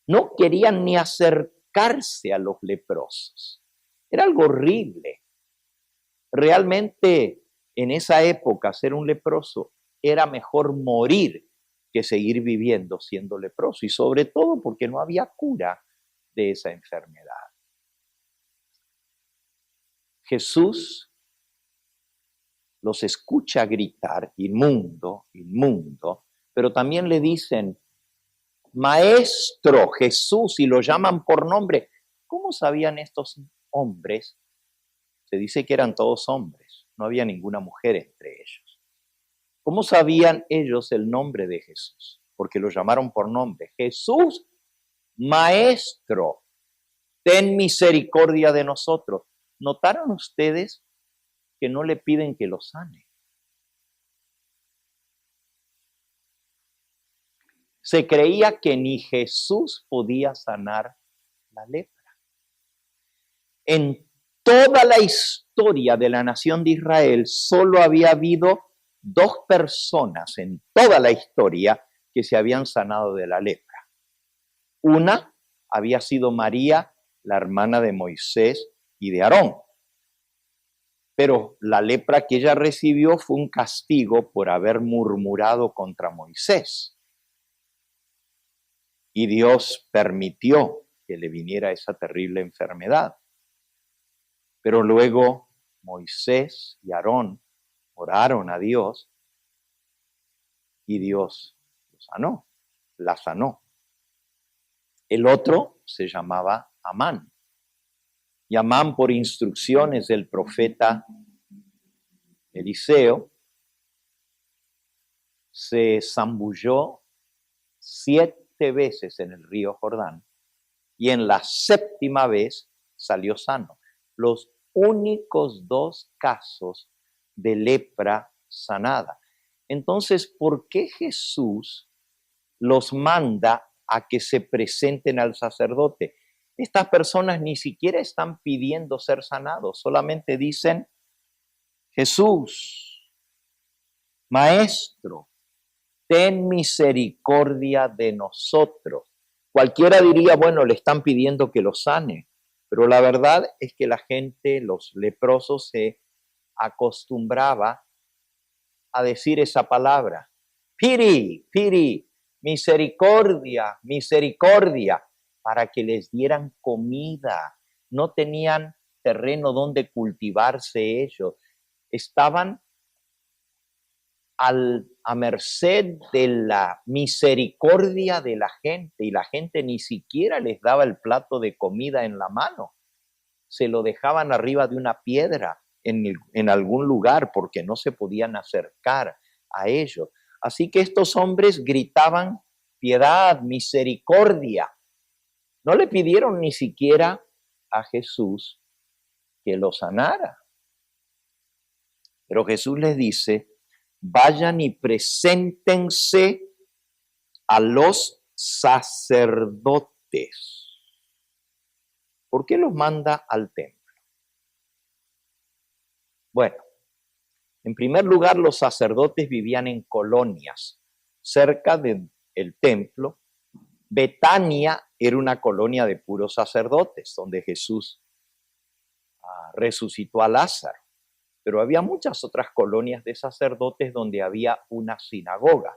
No querían ni acercarse a los leprosos. Era algo horrible. Realmente en esa época ser un leproso era mejor morir que seguir viviendo siendo leproso, y sobre todo porque no había cura de esa enfermedad. Jesús los escucha gritar, inmundo, inmundo, pero también le dicen, Maestro Jesús, y lo llaman por nombre. ¿Cómo sabían estos hombres? Se dice que eran todos hombres, no había ninguna mujer entre ellos. ¿Cómo sabían ellos el nombre de Jesús? Porque lo llamaron por nombre. Jesús, Maestro, ten misericordia de nosotros. ¿Notaron ustedes que no le piden que lo sane? Se creía que ni Jesús podía sanar la lepra. En toda la historia de la nación de Israel, solo había habido 2 personas en toda la historia que se habían sanado de la lepra. Una había sido María, la hermana de Moisés y de Aarón. Pero la lepra que ella recibió fue un castigo por haber murmurado contra Moisés. Y Dios permitió que le viniera esa terrible enfermedad. Pero luego Moisés y Aarón oraron a Dios y Dios lo sanó, la sanó. El otro se llamaba Amán. Y Amán, por instrucciones del profeta Eliseo, se zambulló 7 veces en el río Jordán y en la 7ª vez salió sano. Los únicos 2 casos de lepra sanada. Entonces, ¿por qué Jesús los manda a que se presenten al sacerdote? Estas personas ni siquiera están pidiendo ser sanados, solamente dicen: Jesús, Maestro, ten misericordia de nosotros. Cualquiera diría, bueno, le están pidiendo que lo sane, pero la verdad es que la gente, los leprosos, se acostumbraba a decir esa palabra: piri, piri, misericordia, misericordia, para que les dieran comida. No tenían terreno donde cultivarse ellos. Estaban a merced de la misericordia de la gente, y la gente ni siquiera les daba el plato de comida en la mano. Se lo dejaban arriba de una piedra en algún lugar porque no se podían acercar a ellos. Así que estos hombres gritaban: piedad, misericordia. No le pidieron ni siquiera a Jesús que lo sanara. Pero Jesús les dice: vayan y preséntense a los sacerdotes. ¿Por qué los manda al templo? Bueno, en primer lugar, los sacerdotes vivían en colonias cerca del templo. Betania era una colonia de puros sacerdotes, donde Jesús resucitó a Lázaro. Pero había muchas otras colonias de sacerdotes donde había una sinagoga.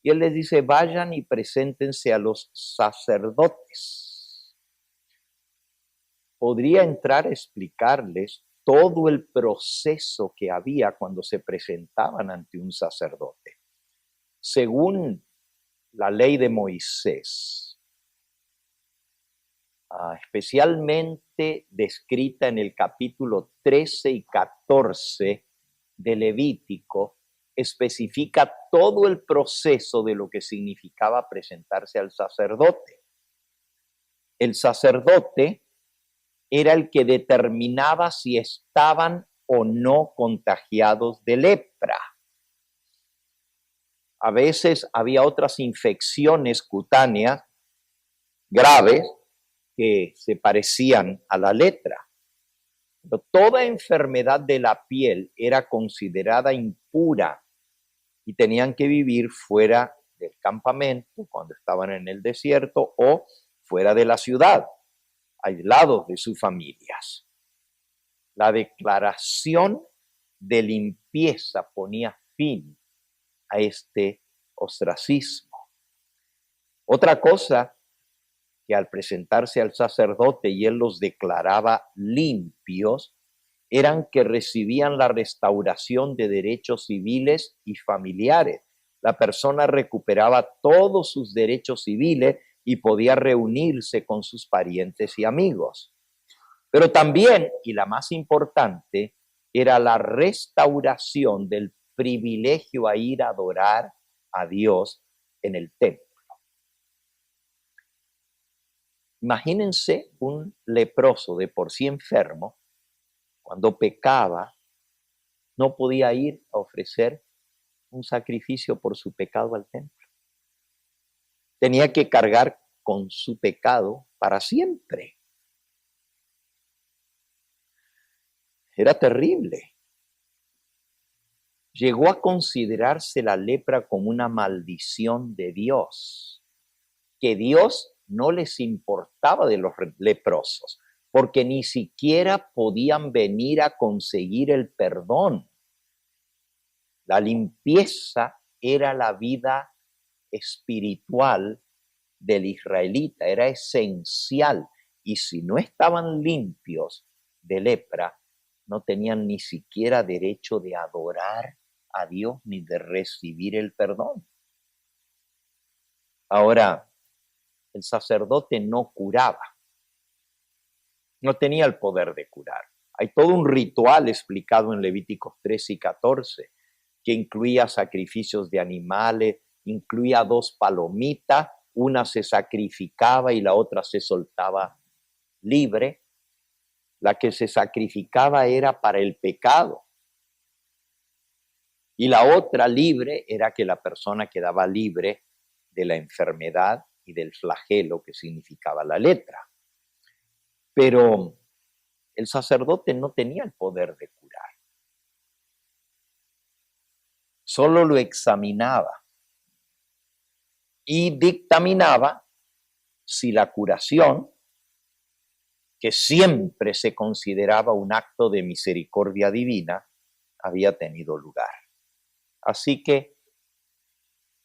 Y él les dice: vayan y preséntense a los sacerdotes. Podría entrar a explicarles todo el proceso que había cuando se presentaban ante un sacerdote. Según la ley de Moisés, especialmente descrita en el capítulo 13 y 14 de Levítico, especifica todo el proceso de lo que significaba presentarse al sacerdote. El sacerdote era el que determinaba si estaban o no contagiados de lepra. A veces había otras infecciones cutáneas graves que se parecían a la lepra. Pero toda enfermedad de la piel era considerada impura y tenían que vivir fuera del campamento cuando estaban en el desierto o fuera de la ciudad, aislados de sus familias. La declaración de limpieza ponía fin a este ostracismo. Otra cosa que al presentarse al sacerdote y él los declaraba limpios, eran que recibían la restauración de derechos civiles y familiares. La persona recuperaba todos sus derechos civiles y podía reunirse con sus parientes y amigos. Pero también, y la más importante, era la restauración del privilegio a ir a adorar a Dios en el templo. Imagínense un leproso de por sí enfermo, cuando pecaba, no podía ir a ofrecer un sacrificio por su pecado al templo. Tenía que cargar con su pecado para siempre. Era terrible. Llegó a considerarse la lepra como una maldición de Dios, que Dios no les importaba de los leprosos, porque ni siquiera podían venir a conseguir el perdón. La limpieza era la vida espiritual del israelita, era esencial, y si no estaban limpios de lepra, no tenían ni siquiera derecho de adorar a Dios ni de recibir el perdón. Ahora, el sacerdote no curaba, no tenía el poder de curar. Hay todo un ritual explicado en Levíticos 13 y 14 que incluía sacrificios de animales, incluía 2 palomitas, una se sacrificaba y la otra se soltaba libre. La que se sacrificaba era para el pecado y la otra libre era que la persona quedaba libre de la enfermedad y del flagelo que significaba la lepra. Pero el sacerdote no tenía el poder de curar. Solo lo examinaba y dictaminaba si la curación, que siempre se consideraba un acto de misericordia divina, había tenido lugar. Así que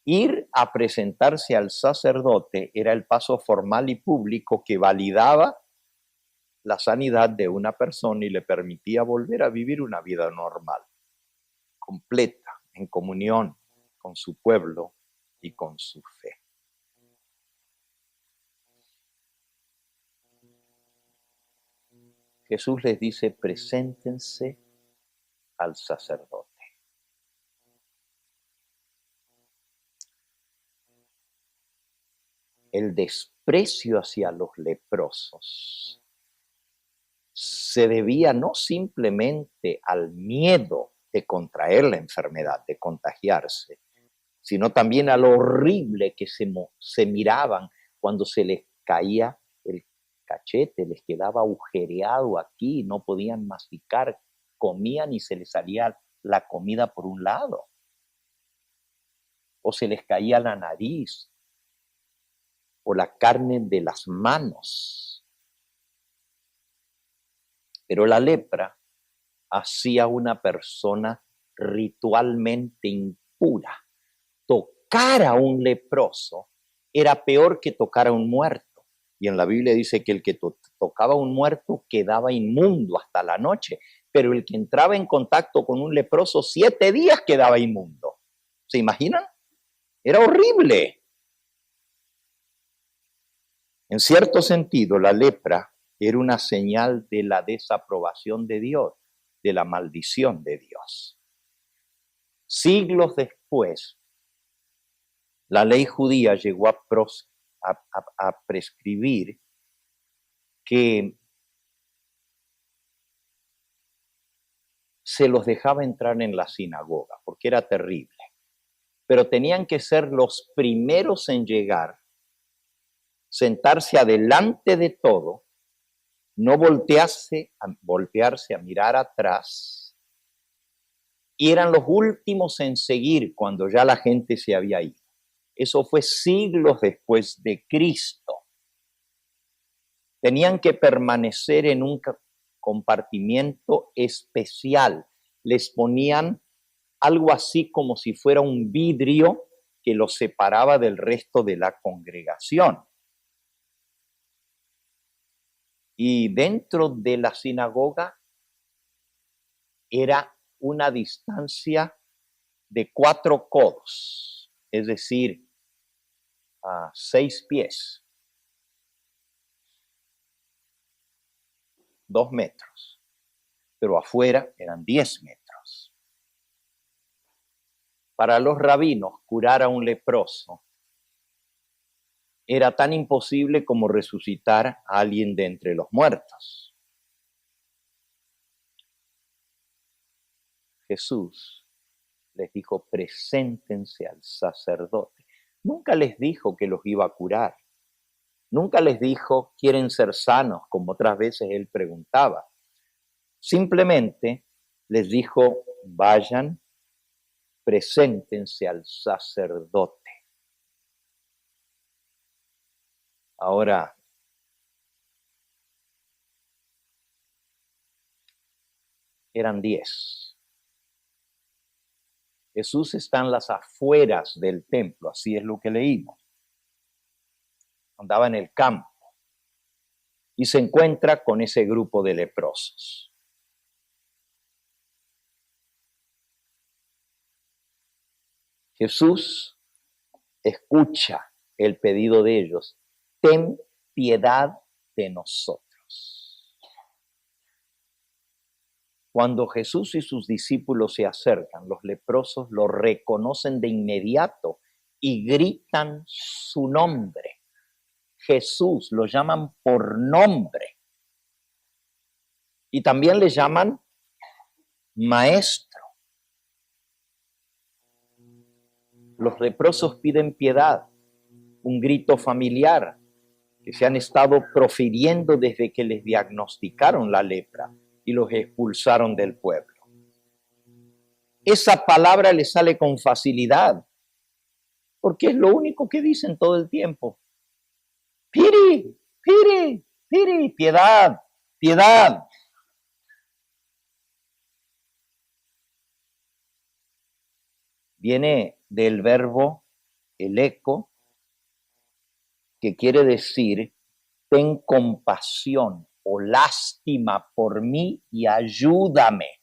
ir a presentarse al sacerdote era el paso formal y público que validaba la sanidad de una persona y le permitía volver a vivir una vida normal, completa, en comunión con su pueblo y con su fe. Jesús les dice, preséntense al sacerdote. El desprecio hacia los leprosos se debía no simplemente al miedo de contraer la enfermedad, de contagiarse, sino también a lo horrible que se miraban cuando se les caía el cachete, les quedaba agujereado aquí, no podían masticar, comían y se les salía la comida por un lado, o se les caía la nariz, o la carne de las manos. Pero la lepra hacía una persona ritualmente impura. Tocar a un leproso era peor que tocar a un muerto. Y en la Biblia dice que el que tocaba a un muerto quedaba inmundo hasta la noche, pero el que entraba en contacto con un leproso 7 días quedaba inmundo. ¿Se imaginan? Era horrible. En cierto sentido, la lepra era una señal de la desaprobación de Dios, de la maldición de Dios. Siglos después, la ley judía llegó a prescribir que se los dejaba entrar en la sinagoga, porque era terrible. Pero tenían que ser los primeros en llegar, sentarse adelante de todo, no voltearse a mirar atrás, y eran los últimos en seguir cuando ya la gente se había ido. Eso fue siglos después de Cristo. Tenían que permanecer en un compartimiento especial. Les ponían algo así como si fuera un vidrio que los separaba del resto de la congregación. Y dentro de la sinagoga era una distancia de 4 codos, es decir, 6 pies, 2 metros, pero afuera eran 10 metros. Para los rabinos, curar a un leproso era tan imposible como resucitar a alguien de entre los muertos. Jesús les dijo, preséntense al sacerdote. Nunca les dijo que los iba a curar. Nunca les dijo, ¿quieren ser sanos? Como otras veces él preguntaba. Simplemente les dijo, vayan, preséntense al sacerdote. Ahora, eran 10. Jesús está en las afueras del templo, así es lo que leímos. Andaba en el campo y se encuentra con ese grupo de leprosos. Jesús escucha el pedido de ellos. Ten piedad de nosotros. Cuando Jesús y sus discípulos se acercan, los leprosos lo reconocen de inmediato y gritan su nombre. Jesús, lo llaman por nombre. Y también le llaman maestro. Los leprosos piden piedad, un grito familiar que se han estado profiriendo desde que les diagnosticaron la lepra y los expulsaron del pueblo. Esa palabra les sale con facilidad, porque es lo único que dicen todo el tiempo. Piri, piri, piri, piedad, piedad. Viene del verbo eleco, que quiere decir ten compasión o lástima por mí y ayúdame.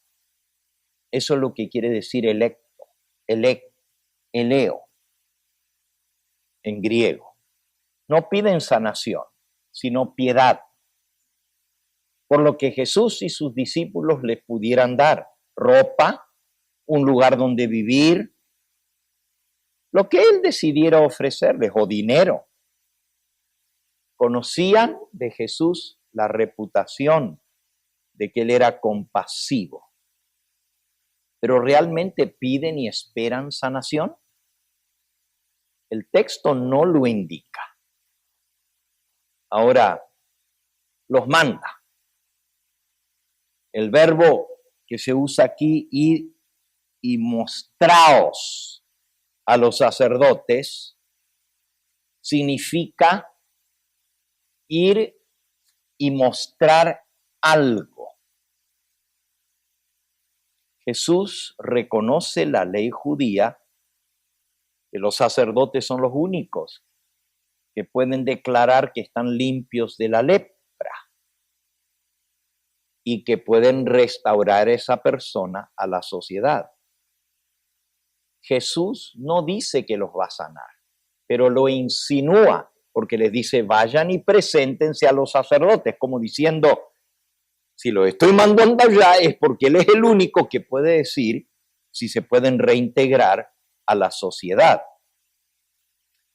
Eso es lo que quiere decir eleo, en griego. No piden sanación, sino piedad. Por lo que Jesús y sus discípulos les pudieran dar ropa, un lugar donde vivir, lo que él decidiera ofrecerles, o dinero. Conocían de Jesús la reputación de que él era compasivo. Pero ¿realmente piden y esperan sanación? El texto no lo indica. Ahora, los manda. El verbo que se usa aquí, ir y mostraos a los sacerdotes, significa ir y mostrar algo. Jesús reconoce la ley judía, que los sacerdotes son los únicos que pueden declarar que están limpios de la lepra y que pueden restaurar a esa persona a la sociedad. Jesús no dice que los va a sanar, pero lo insinúa, porque les dice, vayan y preséntense a los sacerdotes, como diciendo, si los estoy mandando allá es porque él es el único que puede decir si se pueden reintegrar a la sociedad.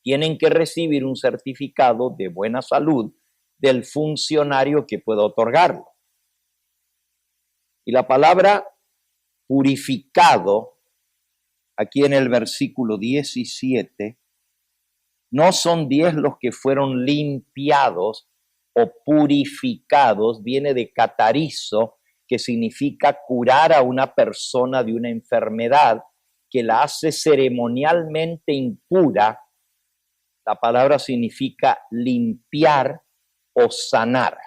Tienen que recibir un certificado de buena salud del funcionario que pueda otorgarlo. Y la palabra purificado, aquí en el versículo 17, no son 10 los que fueron limpiados o purificados, viene de catarizo, que significa curar a una persona de una enfermedad que la hace ceremonialmente impura. La palabra significa limpiar o sanar.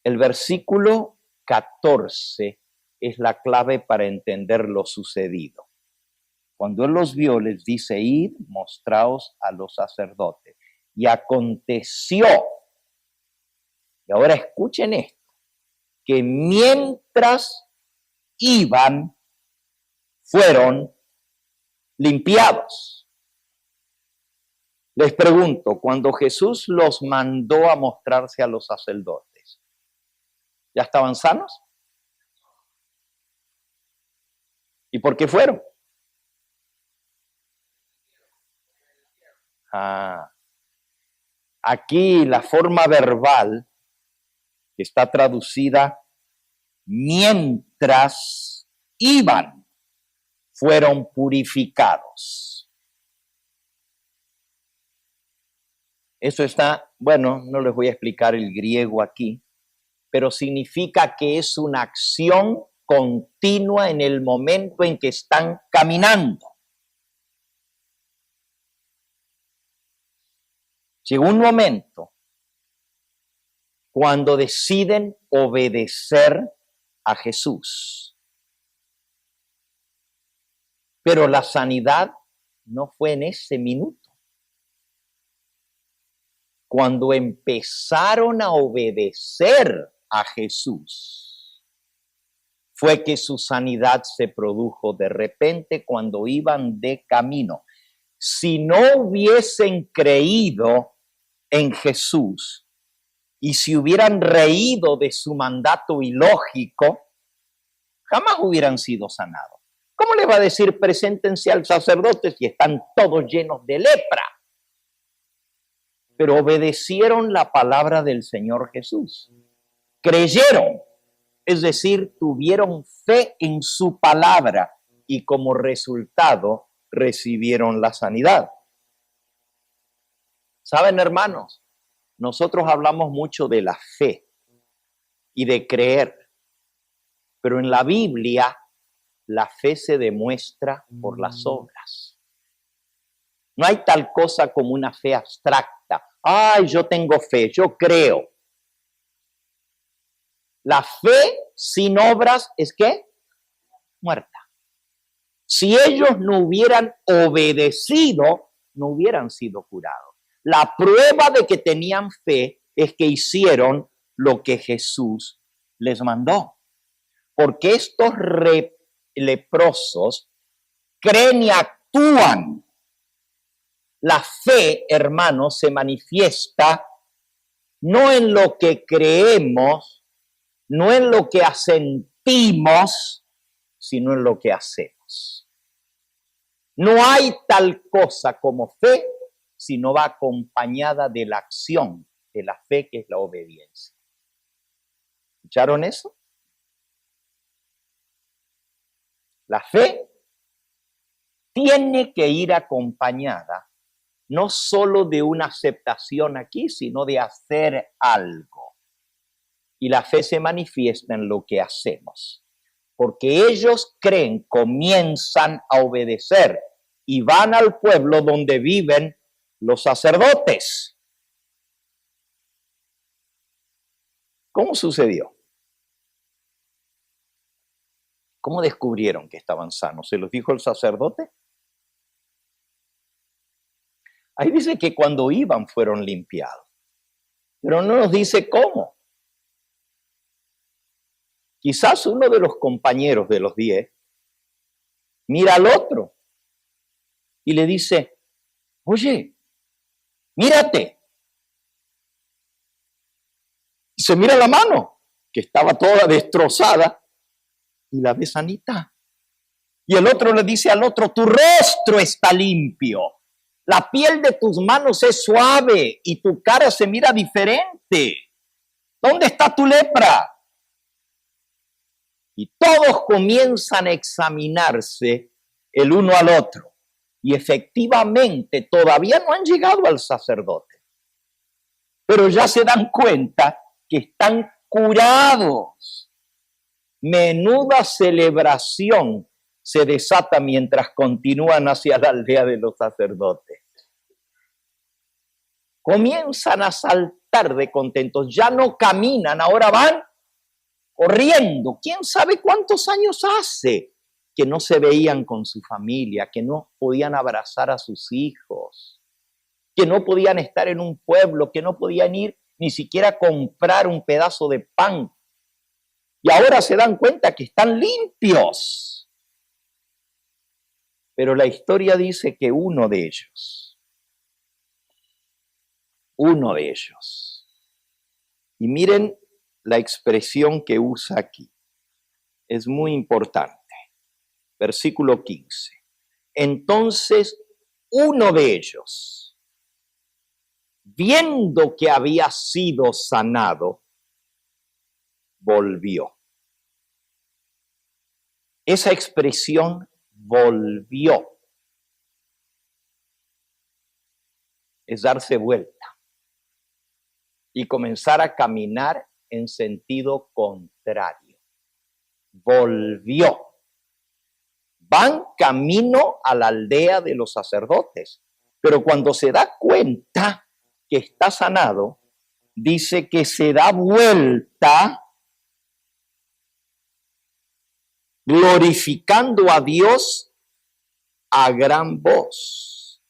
El versículo 14 es la clave para entender lo sucedido. Cuando él los vio, les dice, id, mostraos a los sacerdotes. Y aconteció, y ahora escuchen esto, que mientras iban, fueron limpiados. Les pregunto, cuando Jesús los mandó a mostrarse a los sacerdotes, ¿ya estaban sanos? ¿Y por qué fueron? Aquí la forma verbal que está traducida mientras iban, fueron purificados. Eso está, bueno, no les voy a explicar el griego aquí, pero significa que es una acción continua en el momento en que están caminando. Llegó un momento cuando deciden obedecer a Jesús. Pero la sanidad no fue en ese minuto. Cuando empezaron a obedecer a Jesús, fue que su sanidad se produjo de repente cuando iban de camino. Si no hubiesen creído en Jesús y si hubieran reído de su mandato ilógico, jamás hubieran sido sanados. ¿Cómo le va a decir preséntense al sacerdote si están todos llenos de lepra? Pero obedecieron la palabra del Señor Jesús. Creyeron, es decir, tuvieron fe en su palabra y como resultado recibieron la sanidad. ¿Saben, hermanos? Nosotros hablamos mucho de la fe y de creer, pero en la Biblia la fe se demuestra por las obras. No hay tal cosa como una fe abstracta. Ay, yo tengo fe, yo creo. La fe sin obras es ¿qué? Muerta. Si ellos no hubieran obedecido, no hubieran sido curados. La prueba de que tenían fe es que hicieron lo que Jesús les mandó. Porque estos leprosos creen y actúan. La fe, hermanos, se manifiesta no en lo que creemos, no en lo que asentimos, sino en lo que hacemos. No hay tal cosa como fe si no va acompañada de la acción de la fe, que es la obediencia. ¿Escucharon eso? La fe tiene que ir acompañada no solo de una aceptación aquí, sino de hacer algo. Y la fe se manifiesta en lo que hacemos. Porque ellos creen, comienzan a obedecer y van al pueblo donde viven los sacerdotes. ¿Cómo sucedió? ¿Cómo descubrieron que estaban sanos? ¿Se los dijo el sacerdote? Ahí dice que cuando iban fueron limpiados, pero no nos dice cómo. Quizás uno de los compañeros de los 10 mira al otro y le dice, oye, mírate. Y se mira la mano, que estaba toda destrozada, y la ve sanita. Y el otro le dice al otro, tu rostro está limpio. La piel de tus manos es suave y tu cara se mira diferente. ¿Dónde está tu lepra? Y todos comienzan a examinarse el uno al otro. Y efectivamente todavía no han llegado al sacerdote. Pero ya se dan cuenta que están curados. Menuda celebración se desata mientras continúan hacia la aldea de los sacerdotes. Comienzan a saltar de contentos, ya no caminan, ahora van corriendo. ¿Quién sabe cuántos años hace que no se veían con su familia, que no podían abrazar a sus hijos, que no podían estar en un pueblo, que no podían ir ni siquiera a comprar un pedazo de pan? Y ahora se dan cuenta que están limpios. Pero la historia dice que uno de ellos, y miren la expresión que usa aquí, es muy importante. Versículo 15. Entonces, uno de ellos, viendo que había sido sanado, volvió. Esa expresión volvió es darse vuelta y comenzar a caminar en sentido contrario. Volvió. Van camino a la aldea de los sacerdotes, pero cuando se da cuenta que está sanado, dice que se da vuelta glorificando a Dios a gran voz.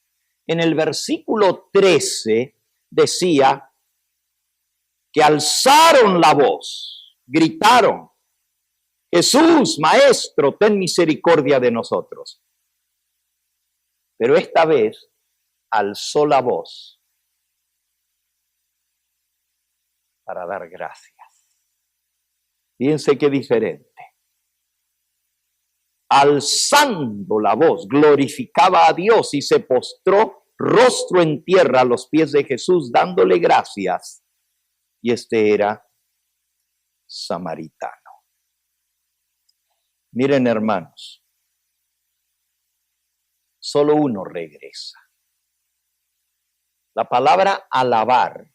En el versículo 13 decía que alzaron la voz, gritaron, Jesús, Maestro, ten misericordia de nosotros. Pero esta vez alzó la voz para dar gracias. Fíjense qué diferente. Alzando la voz, glorificaba a Dios y se postró rostro en tierra a los pies de Jesús, dándole gracias. Y este era samaritano. Miren, hermanos, solo uno regresa. La palabra alabar,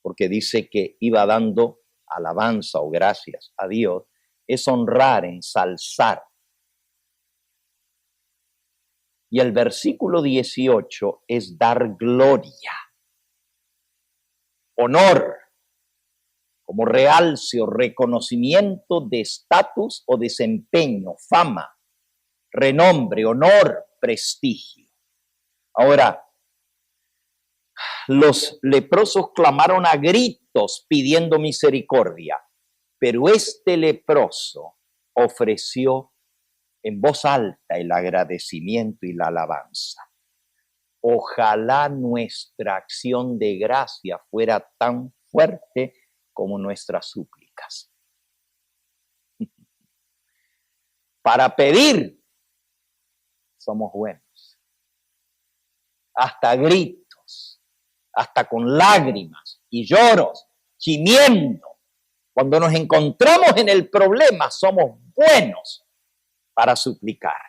porque dice que iba dando alabanza o gracias a Dios, es honrar, ensalzar. Y el versículo 18 es dar gloria, honor, como realce o reconocimiento de estatus o desempeño, fama, renombre, honor, prestigio. Ahora, los leprosos clamaron a gritos pidiendo misericordia, pero este leproso ofreció en voz alta el agradecimiento y la alabanza. Ojalá nuestra acción de gracia fuera tan fuerte como nuestras súplicas. Para pedir, somos buenos. Hasta gritos, hasta con lágrimas y lloros, gimiendo. Cuando nos encontramos en el problema, somos buenos para suplicar.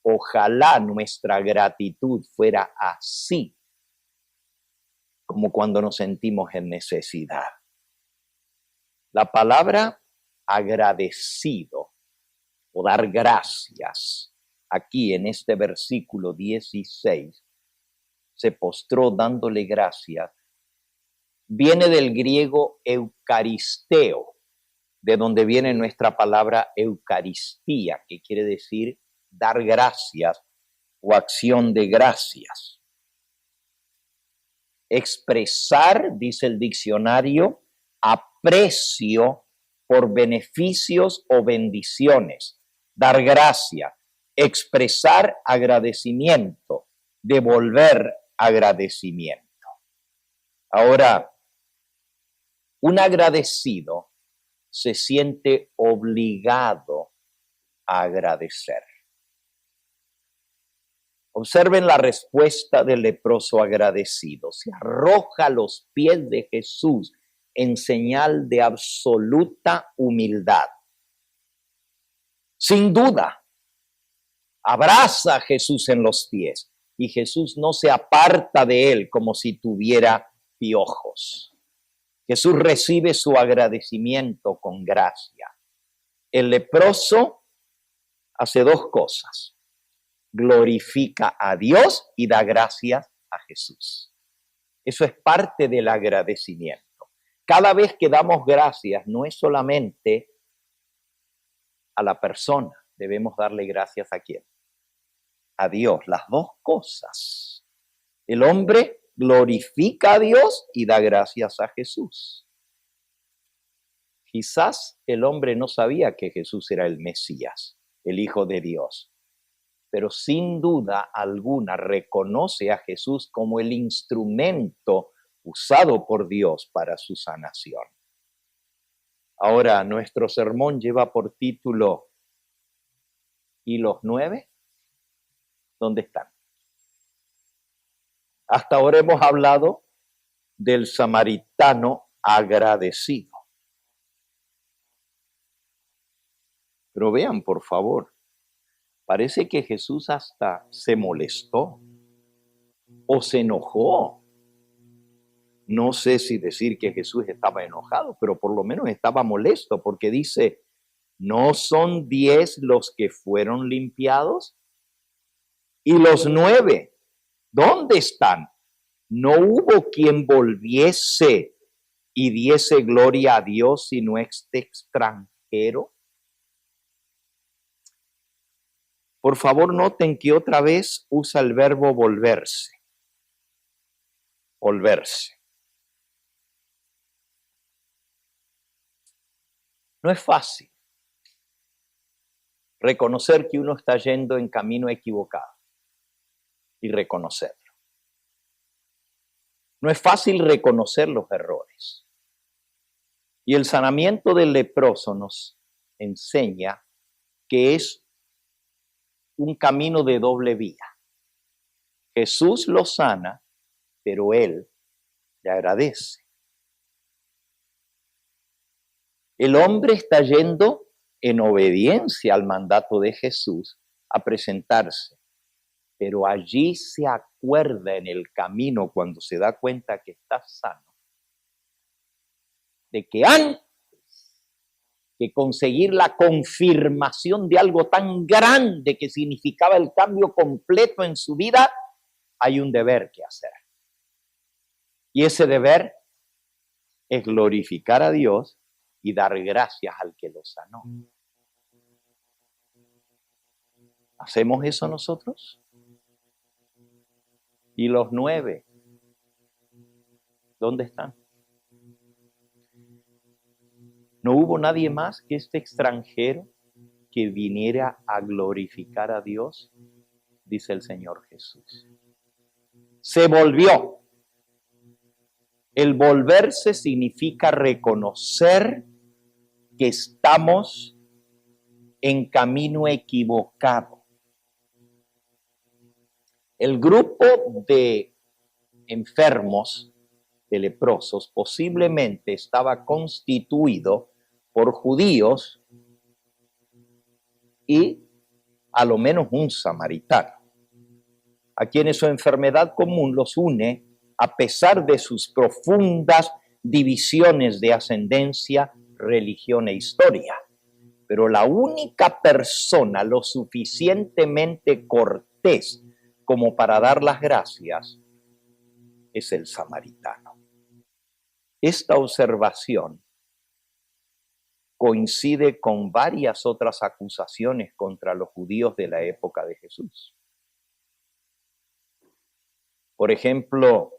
Ojalá nuestra gratitud fuera así, como cuando nos sentimos en necesidad. La palabra agradecido o dar gracias, aquí en este versículo 16, se postró dándole gracias, viene del griego eucaristeo, de donde viene nuestra palabra Eucaristía, que quiere decir dar gracias o acción de gracias. Expresar, dice el diccionario, aprecio por beneficios o bendiciones. Dar gracias, expresar agradecimiento, devolver agradecimiento. Ahora, un agradecido se siente obligado a agradecer. Observen la respuesta del leproso agradecido. Se arroja a los pies de Jesús en señal de absoluta humildad. Sin duda, abraza a Jesús en los pies y Jesús no se aparta de él como si tuviera piojos. Jesús recibe su agradecimiento con gracia. El leproso hace dos cosas. Glorifica a Dios y da gracias a Jesús. Eso es parte del agradecimiento. Cada vez que damos gracias, no es solamente a la persona, debemos darle gracias a quién. A Dios, las dos cosas. El hombre glorifica a Dios y da gracias a Jesús. Quizás el hombre no sabía que Jesús era el Mesías, el Hijo de Dios, pero sin duda alguna reconoce a Jesús como el instrumento usado por Dios para su sanación. Ahora, nuestro sermón lleva por título ¿Y los 9? ¿Dónde están? Hasta ahora hemos hablado del samaritano agradecido. Pero vean, por favor, parece que Jesús hasta se molestó o se enojó. No sé si decir que Jesús estaba enojado, pero por lo menos estaba molesto porque dice, ¿no son 10 los que fueron limpiados? ¿Y los 9? ¿Dónde están? No hubo quien volviese y diese gloria a Dios sino este extranjero. Por favor, noten que otra vez usa el verbo volverse. Volverse. No es fácil. reconocer que uno está yendo en camino equivocado y reconocerlo. No es fácil reconocer los errores. Y el sanamiento del leproso nos enseña que es un camino de doble vía. Jesús lo sana, pero él le agradece. El hombre está yendo en obediencia al mandato de Jesús a presentarse, pero allí se acuerda en el camino cuando se da cuenta que está sano, de que antes que conseguir la confirmación de algo tan grande que significaba el cambio completo en su vida, hay un deber que hacer. Y ese deber es glorificar a Dios y dar gracias al que lo sanó. ¿Hacemos eso nosotros? ¿Y los 9? ¿Dónde están? ¿No hubo nadie más que este extranjero que viniera a glorificar a Dios? Dice el Señor Jesús. Se volvió. El volverse significa reconocer que estamos en camino equivocado. El grupo de enfermos, de leprosos, posiblemente estaba constituido por judíos y a lo menos un samaritano, a quienes su enfermedad común los une a pesar de sus profundas divisiones de ascendencia, religión e historia. Pero la única persona lo suficientemente cortés como para dar las gracias es el samaritano. Esta observación coincide con varias otras acusaciones contra los judíos de la época de Jesús. Por ejemplo,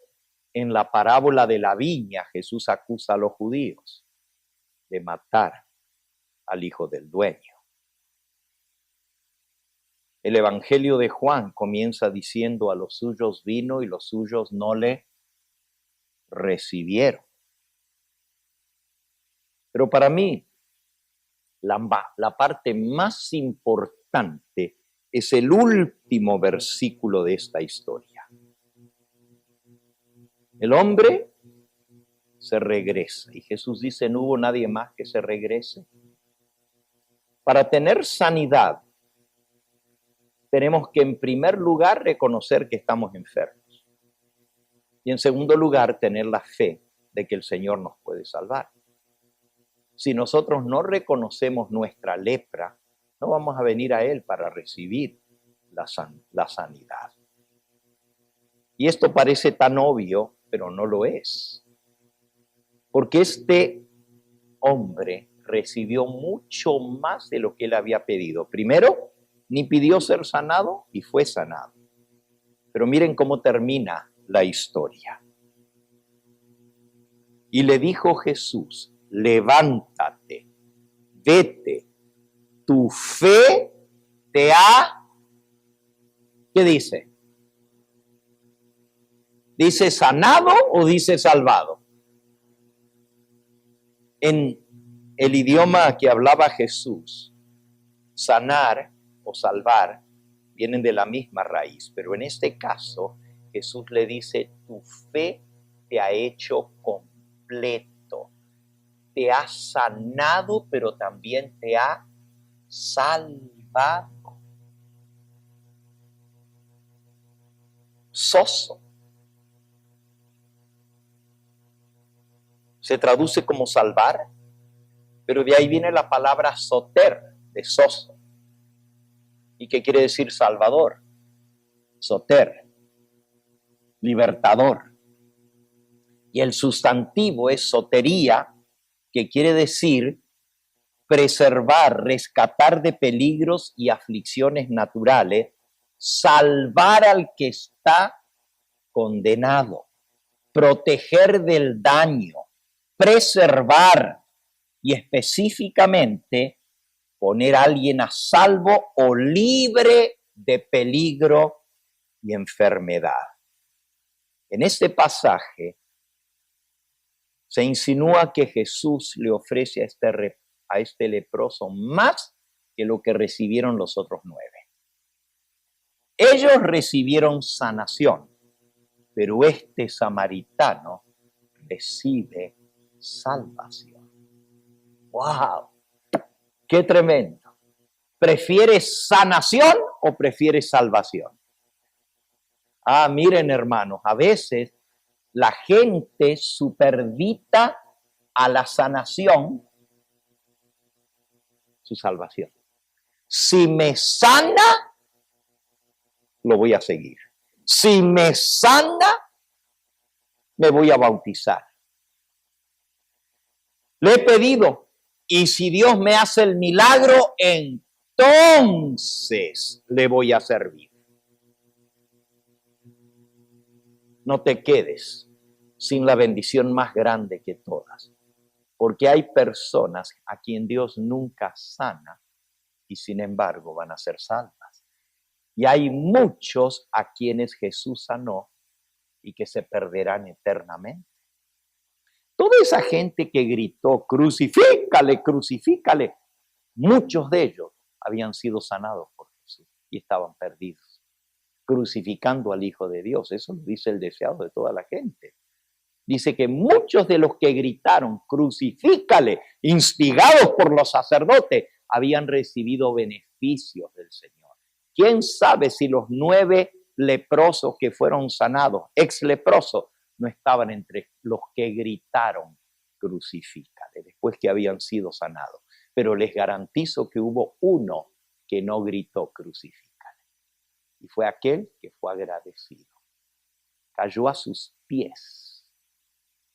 en la parábola de la viña, Jesús acusa a los judíos de matar al hijo del dueño. El Evangelio de Juan comienza diciendo: a los suyos vino y los suyos no le recibieron. Pero para mí, la parte más importante es el último versículo de esta historia. El hombre se regresa y Jesús dice: no hubo nadie más que se regrese. Para tener sanidad, tenemos que en primer lugar reconocer que estamos enfermos y en segundo lugar tener la fe de que el Señor nos puede salvar. Si nosotros no reconocemos nuestra lepra, no vamos a venir a Él para recibir la sanidad. Y esto parece tan obvio, pero no lo es. Porque este hombre recibió mucho más de lo que él había pedido. Primero, ni pidió ser sanado y fue sanado. Pero miren cómo termina la historia. Y le dijo Jesús: levántate, vete, tu fe te ha... ¿Qué dice? ¿Dice sanado o dice salvado? En el idioma que hablaba Jesús, sanar o salvar vienen de la misma raíz, pero en este caso Jesús le dice: tu fe te ha hecho completo, te ha sanado, pero también te ha salvado. Soso se traduce como salvar, pero de ahí viene la palabra soter, de soso. ¿Y qué quiere decir salvador? Soter, libertador. Y el sustantivo es sotería, que quiere decir preservar, rescatar de peligros y aflicciones naturales, salvar al que está condenado, proteger del daño, preservar y específicamente poner a alguien a salvo o libre de peligro y enfermedad. En este pasaje se insinúa que Jesús le ofrece a este leproso más que lo que recibieron los otros 9. Ellos recibieron sanación, pero este samaritano recibe salvación. ¡Wow! ¡Qué tremendo! ¿Prefieres sanación o prefieres salvación? Miren, hermanos, a veces la gente superdita a la sanación su salvación. Si me sana, lo voy a seguir. Si me sana, me voy a bautizar. Le he pedido, y si Dios me hace el milagro, entonces le voy a servir. No te quedes sin la bendición más grande que todas, porque hay personas a quien Dios nunca sana y sin embargo van a ser salvas. Y hay muchos a quienes Jesús sanó y que se perderán eternamente. Toda esa gente que gritó, crucifícale, crucifícale, muchos de ellos habían sido sanados por Jesús y estaban perdidos, crucificando al Hijo de Dios. Eso lo dice el deseado de toda la gente. Dice que muchos de los que gritaron, crucifícale, instigados por los sacerdotes, habían recibido beneficios del Señor. ¿Quién sabe si los 9 leprosos que fueron sanados, ex leprosos, no estaban entre los que gritaron, crucifícale, después que habían sido sanados? Pero les garantizo que hubo uno que no gritó, crucifícale. Y fue aquel que fue agradecido. Cayó a sus pies.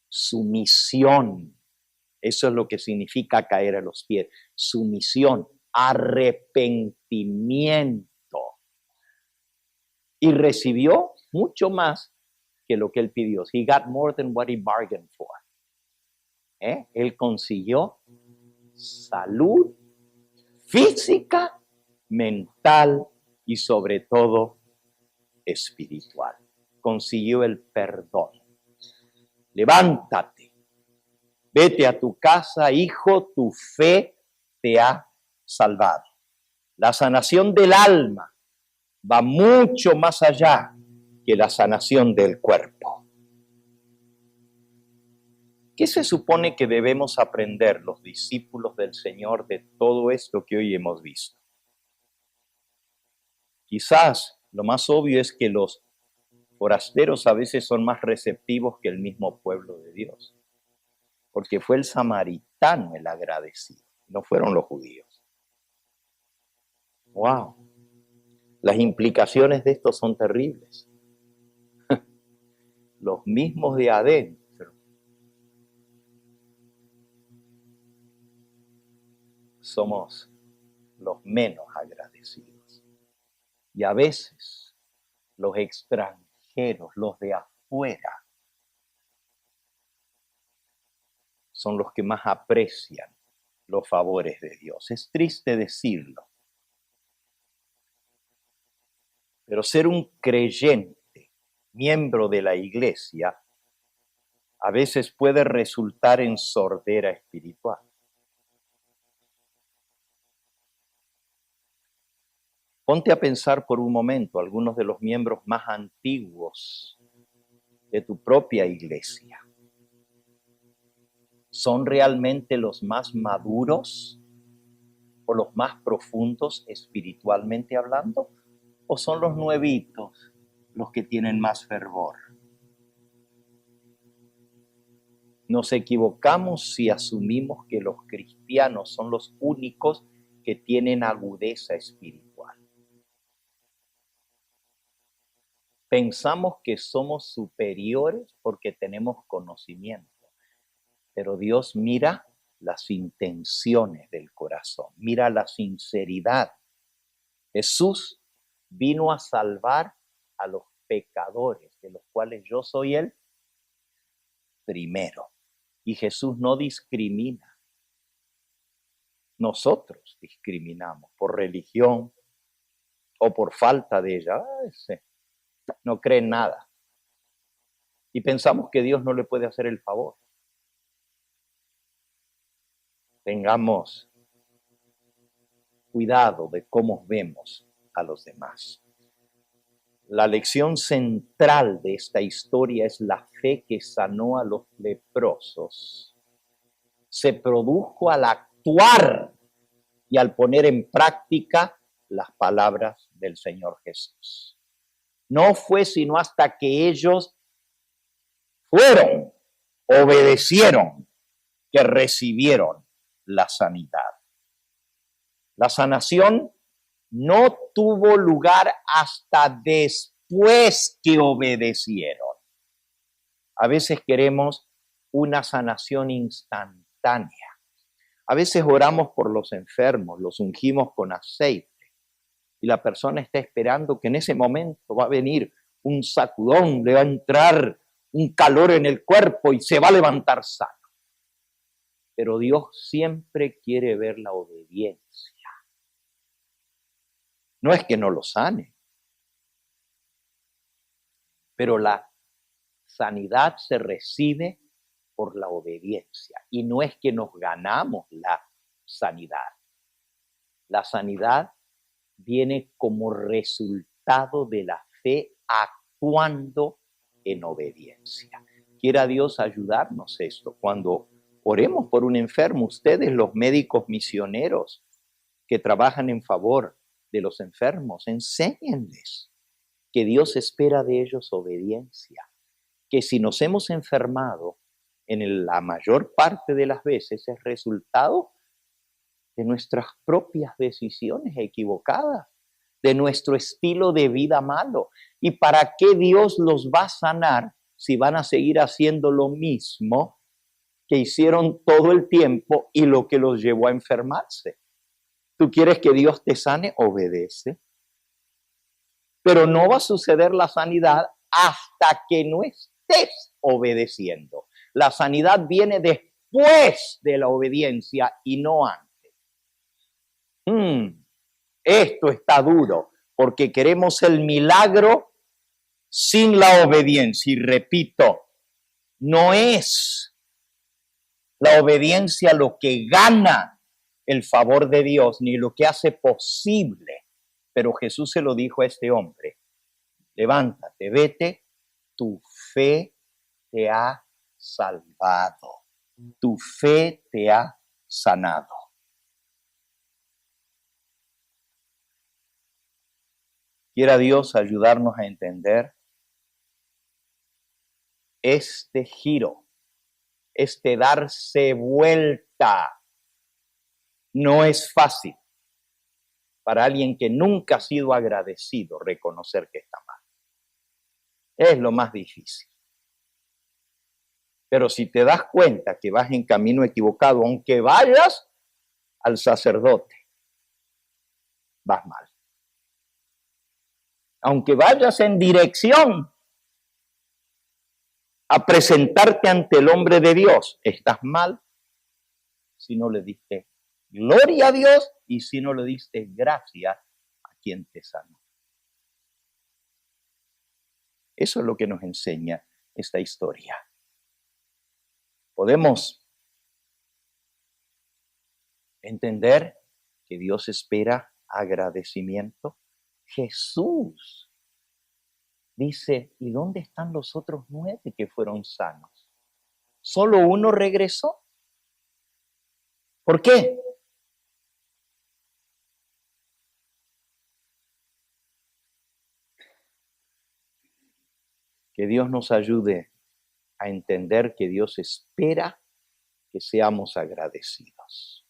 Sumisión. Eso es lo que significa caer a los pies. Sumisión, arrepentimiento. Y recibió mucho más que lo que él pidió. He got more than what he bargained for. Él consiguió salud física, mental y sobre todo espiritual. Consiguió el perdón. Levántate, vete a tu casa, hijo, tu fe te ha salvado. La sanación del alma va mucho más allá que la sanación del cuerpo. ¿Qué se supone que debemos aprender los discípulos del Señor de todo esto que hoy hemos visto? Quizás lo más obvio es que los forasteros a veces son más receptivos que el mismo pueblo de Dios, porque fue el samaritano el agradecido, no fueron los judíos. ¡Wow! Las implicaciones de esto son terribles. Los mismos de adentro somos los menos agradecidos. Y a veces los extranjeros, los de afuera, son los que más aprecian los favores de Dios. Es triste decirlo, pero ser un creyente, miembro de la iglesia, a veces puede resultar en sordera espiritual. Ponte a pensar por un momento algunos de los miembros más antiguos de tu propia iglesia. ¿Son realmente los más maduros o los más profundos espiritualmente hablando? ¿O son los nuevitos los que tienen más fervor? Nos equivocamos si asumimos que los cristianos son los únicos que tienen agudeza espiritual. Pensamos que somos superiores porque tenemos conocimiento, pero Dios mira las intenciones del corazón, mira la sinceridad. Jesús vino a salvar a los pecadores, de los cuales yo soy el primero. Y Jesús no discrimina nosotros discriminamos por religión o por falta de ella. No cree en nada. Y pensamos que Dios no le puede hacer el favor. Tengamos cuidado de cómo vemos a los demás. La lección central de esta historia es la fe que sanó a los leprosos. Se produjo al actuar y al poner en práctica las palabras del Señor Jesús. No fue sino hasta que ellos obedecieron, que recibieron la sanidad. La sanación no tuvo lugar hasta después que obedecieron. A veces queremos una sanación instantánea. A veces oramos por los enfermos, los ungimos con aceite y la persona está esperando que en ese momento va a venir un sacudón, le va a entrar un calor en el cuerpo y se va a levantar sano. Pero Dios siempre quiere ver la obediencia. No es que no lo sane, pero la sanidad se recibe por la obediencia y no es que nos ganamos la sanidad. La sanidad viene como resultado de la fe actuando en obediencia. Quiera Dios ayudarnos esto. Cuando oremos por un enfermo, ustedes, los médicos misioneros que trabajan en favor de los enfermos, enséñenles que Dios espera de ellos obediencia, que si nos hemos enfermado, en la mayor parte de las veces es resultado de nuestras propias decisiones equivocadas, de nuestro estilo de vida malo. ¿Y para qué Dios los va a sanar si van a seguir haciendo lo mismo que hicieron todo el tiempo y lo que los llevó a enfermarse? ¿Tú quieres que Dios te sane? Obedece. Pero no va a suceder la sanidad hasta que no estés obedeciendo. La sanidad viene después de la obediencia y no antes. Esto está duro porque queremos el milagro sin la obediencia. Y repito, no es la obediencia lo que gana el favor de Dios ni lo que hace posible. Pero Jesús se lo dijo a este hombre: levántate, vete, tu fe te ha salvado, tu fe te ha sanado. Quiera Dios ayudarnos a entender este giro, este darse vuelta. No es fácil para alguien que nunca ha sido agradecido reconocer que está mal. Es lo más difícil. Pero si te das cuenta que vas en camino equivocado, aunque vayas al sacerdote, vas mal. Aunque vayas en dirección a presentarte ante el hombre de Dios, estás mal si no le diste gloria a Dios y si no le diste gracia a quien te sanó. Eso es lo que nos enseña esta historia. Podemos entender que Dios espera agradecimiento. Jesús dice: ¿y dónde están los otros 9 que fueron sanos? ¿Solo uno regresó? ¿Por qué? Que Dios nos ayude a entender que Dios espera que seamos agradecidos.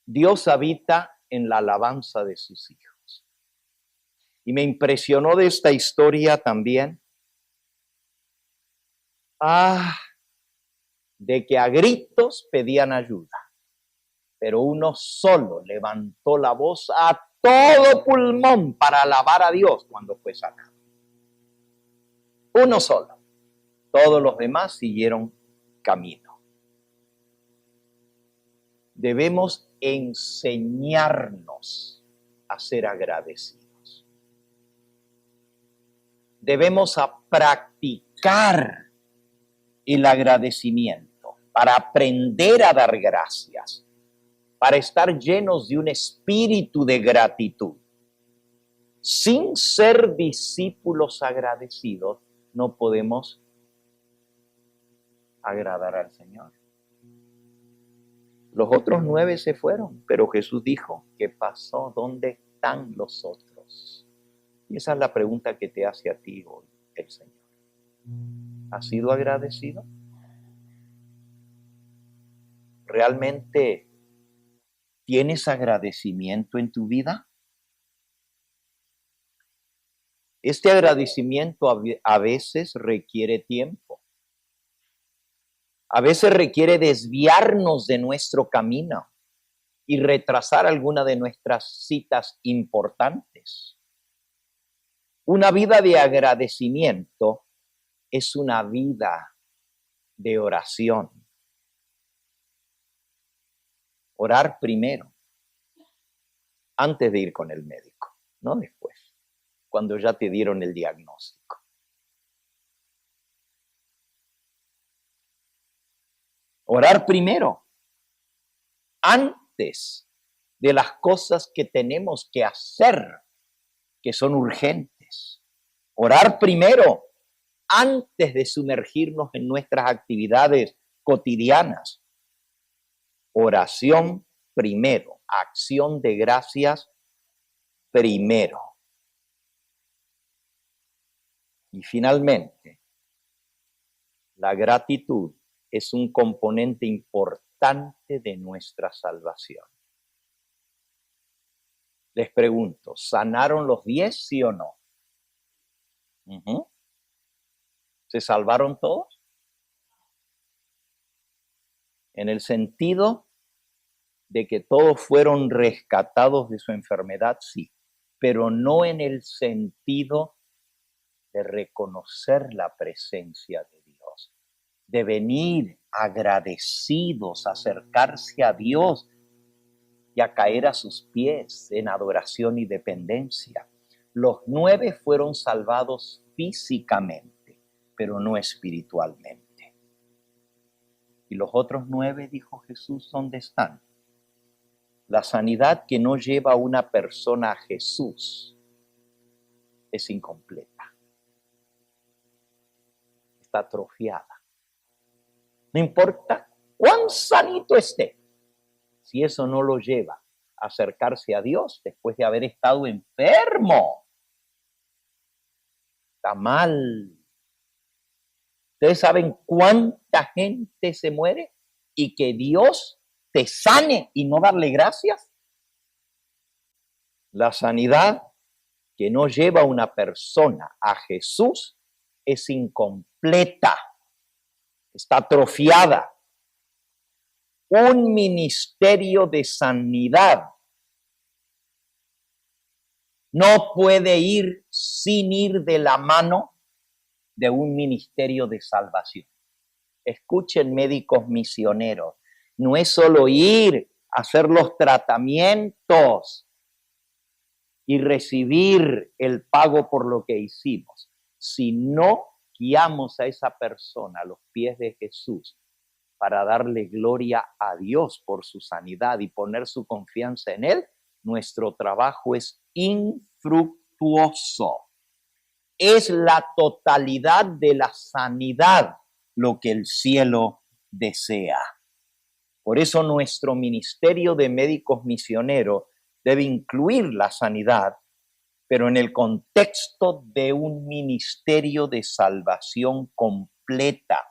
Dios habita en la alabanza de sus hijos. Y me impresionó de esta historia también, de que a gritos pedían ayuda, pero uno solo levantó la voz a todo pulmón para alabar a Dios cuando fue sanado. Uno solo. Todos los demás siguieron camino. Debemos enseñarnos a ser agradecidos. Debemos practicar el agradecimiento para aprender a dar gracias, para estar llenos de un espíritu de gratitud. Sin ser discípulos agradecidos, no podemos agradar al Señor. Los otros 9 se fueron, pero Jesús dijo, ¿qué pasó? ¿Dónde están los otros? Y esa es la pregunta que te hace a ti hoy el Señor. ¿Has sido agradecido? ¿Realmente tienes agradecimiento en tu vida? Este agradecimiento a veces requiere tiempo. A veces requiere desviarnos de nuestro camino y retrasar alguna de nuestras citas importantes. Una vida de agradecimiento es una vida de oración. Orar primero, antes de ir con el médico, no después, cuando ya te dieron el diagnóstico. Orar primero, antes de las cosas que tenemos que hacer, que son urgentes. Orar primero, antes de sumergirnos en nuestras actividades cotidianas. Oración primero, acción de gracias primero. Y finalmente, la gratitud es un componente importante de nuestra salvación. Les pregunto, ¿sanaron los 10, sí o no? ¿Se salvaron todos? En el sentido de que todos fueron rescatados de su enfermedad, sí, pero no en el sentido de reconocer la presencia de Dios, de venir agradecidos, acercarse a Dios y a caer a sus pies en adoración y dependencia. Los 9 fueron salvados físicamente, pero no espiritualmente. Y los otros 9, dijo Jesús, ¿dónde están? La sanidad que no lleva a una persona a Jesús es incompleta. Está atrofiada. No importa cuán sanito esté, si eso no lo lleva a acercarse a Dios después de haber estado enfermo, está mal. ¿Ustedes saben cuánta gente se muere y que Dios te sane y no darle gracias? La sanidad que no lleva a una persona a Jesús es incompleta, está atrofiada. Un ministerio de sanidad no puede ir sin ir de la mano de un ministerio de salvación. Escuchen, médicos misioneros, no es solo ir a hacer los tratamientos y recibir el pago por lo que hicimos, sino guiamos a esa persona a los pies de Jesús para darle gloria a Dios por su sanidad y poner su confianza en Él. Nuestro trabajo es infructuoso. Es la totalidad de la sanidad lo que el cielo desea. Por eso nuestro ministerio de médicos misioneros debe incluir la sanidad, pero en el contexto de un ministerio de salvación completa,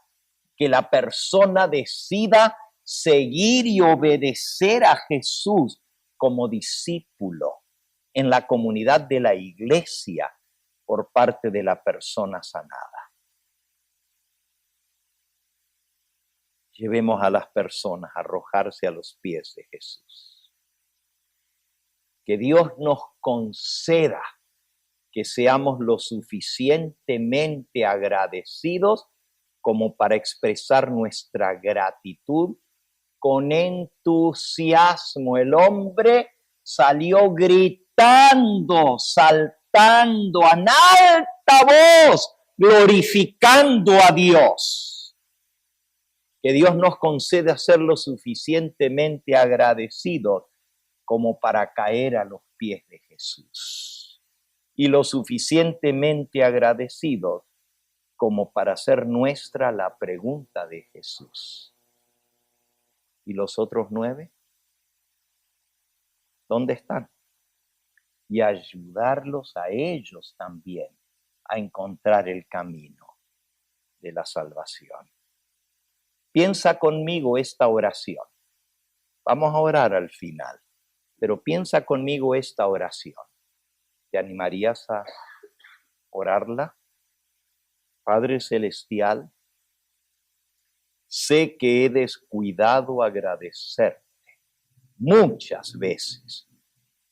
que la persona decida seguir y obedecer a Jesús como discípulo en la comunidad de la iglesia por parte de la persona sanada. Llevemos a las personas a arrojarse a los pies de Jesús. Que Dios nos conceda que seamos lo suficientemente agradecidos como para expresar nuestra gratitud con entusiasmo. El hombre salió gritando, saltando en alta voz, glorificando a Dios. Que Dios nos conceda ser lo suficientemente agradecidos como para caer a los pies de Jesús, y lo suficientemente agradecidos como para hacer nuestra la pregunta de Jesús. ¿Y los otros 9? ¿Dónde están? Y ayudarlos a ellos también a encontrar el camino de la salvación. Piensa conmigo esta oración. Vamos a orar al final, pero piensa conmigo esta oración. ¿Te animarías a orarla? Padre Celestial, sé que he descuidado agradecerte muchas veces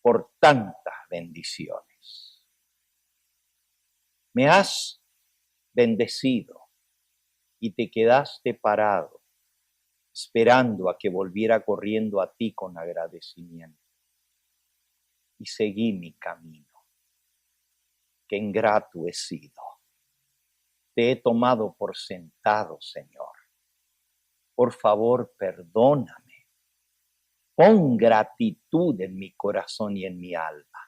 por tantas bendiciones. Me has bendecido y te quedaste parado, esperando a que volviera corriendo a ti con agradecimiento. Y seguí mi camino. Qué ingrato he sido. Te he tomado por sentado, Señor. Por favor, perdóname. Pon gratitud en mi corazón y en mi alma.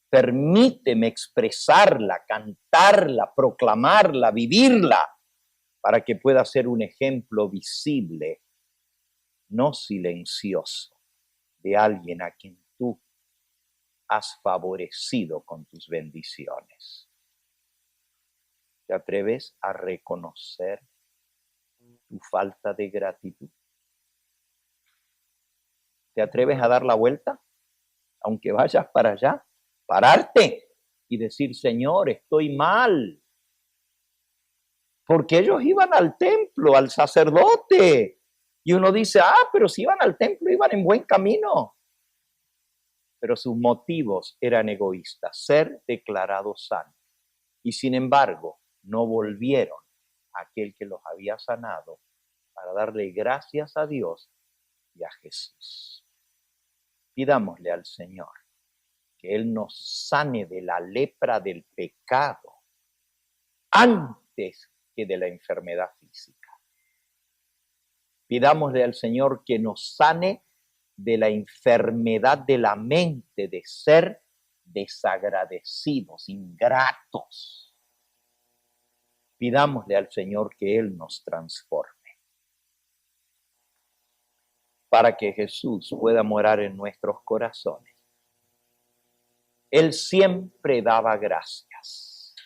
Permíteme expresarla, cantarla, proclamarla, vivirla, para que pueda ser un ejemplo visible, no silencioso, de alguien a quien tú has favorecido con tus bendiciones. ¿Te atreves a reconocer tu falta de gratitud? ¿Te atreves a dar la vuelta? Aunque vayas para allá, pararte y decir, Señor, estoy mal. Porque ellos iban al templo, al sacerdote. Y uno dice, pero si iban al templo, iban en buen camino. Pero sus motivos eran egoístas, ser declarados sanos. Y sin embargo, no volvieron a aquel que los había sanado para darle gracias a Dios y a Jesús. Pidámosle al Señor que Él nos sane de la lepra del pecado antes que de la enfermedad física. Pidámosle al Señor que nos sane de la enfermedad de la mente, de ser desagradecidos, ingratos. Pidámosle al Señor que Él nos transforme para que Jesús pueda morar en nuestros corazones. Él siempre daba gracias.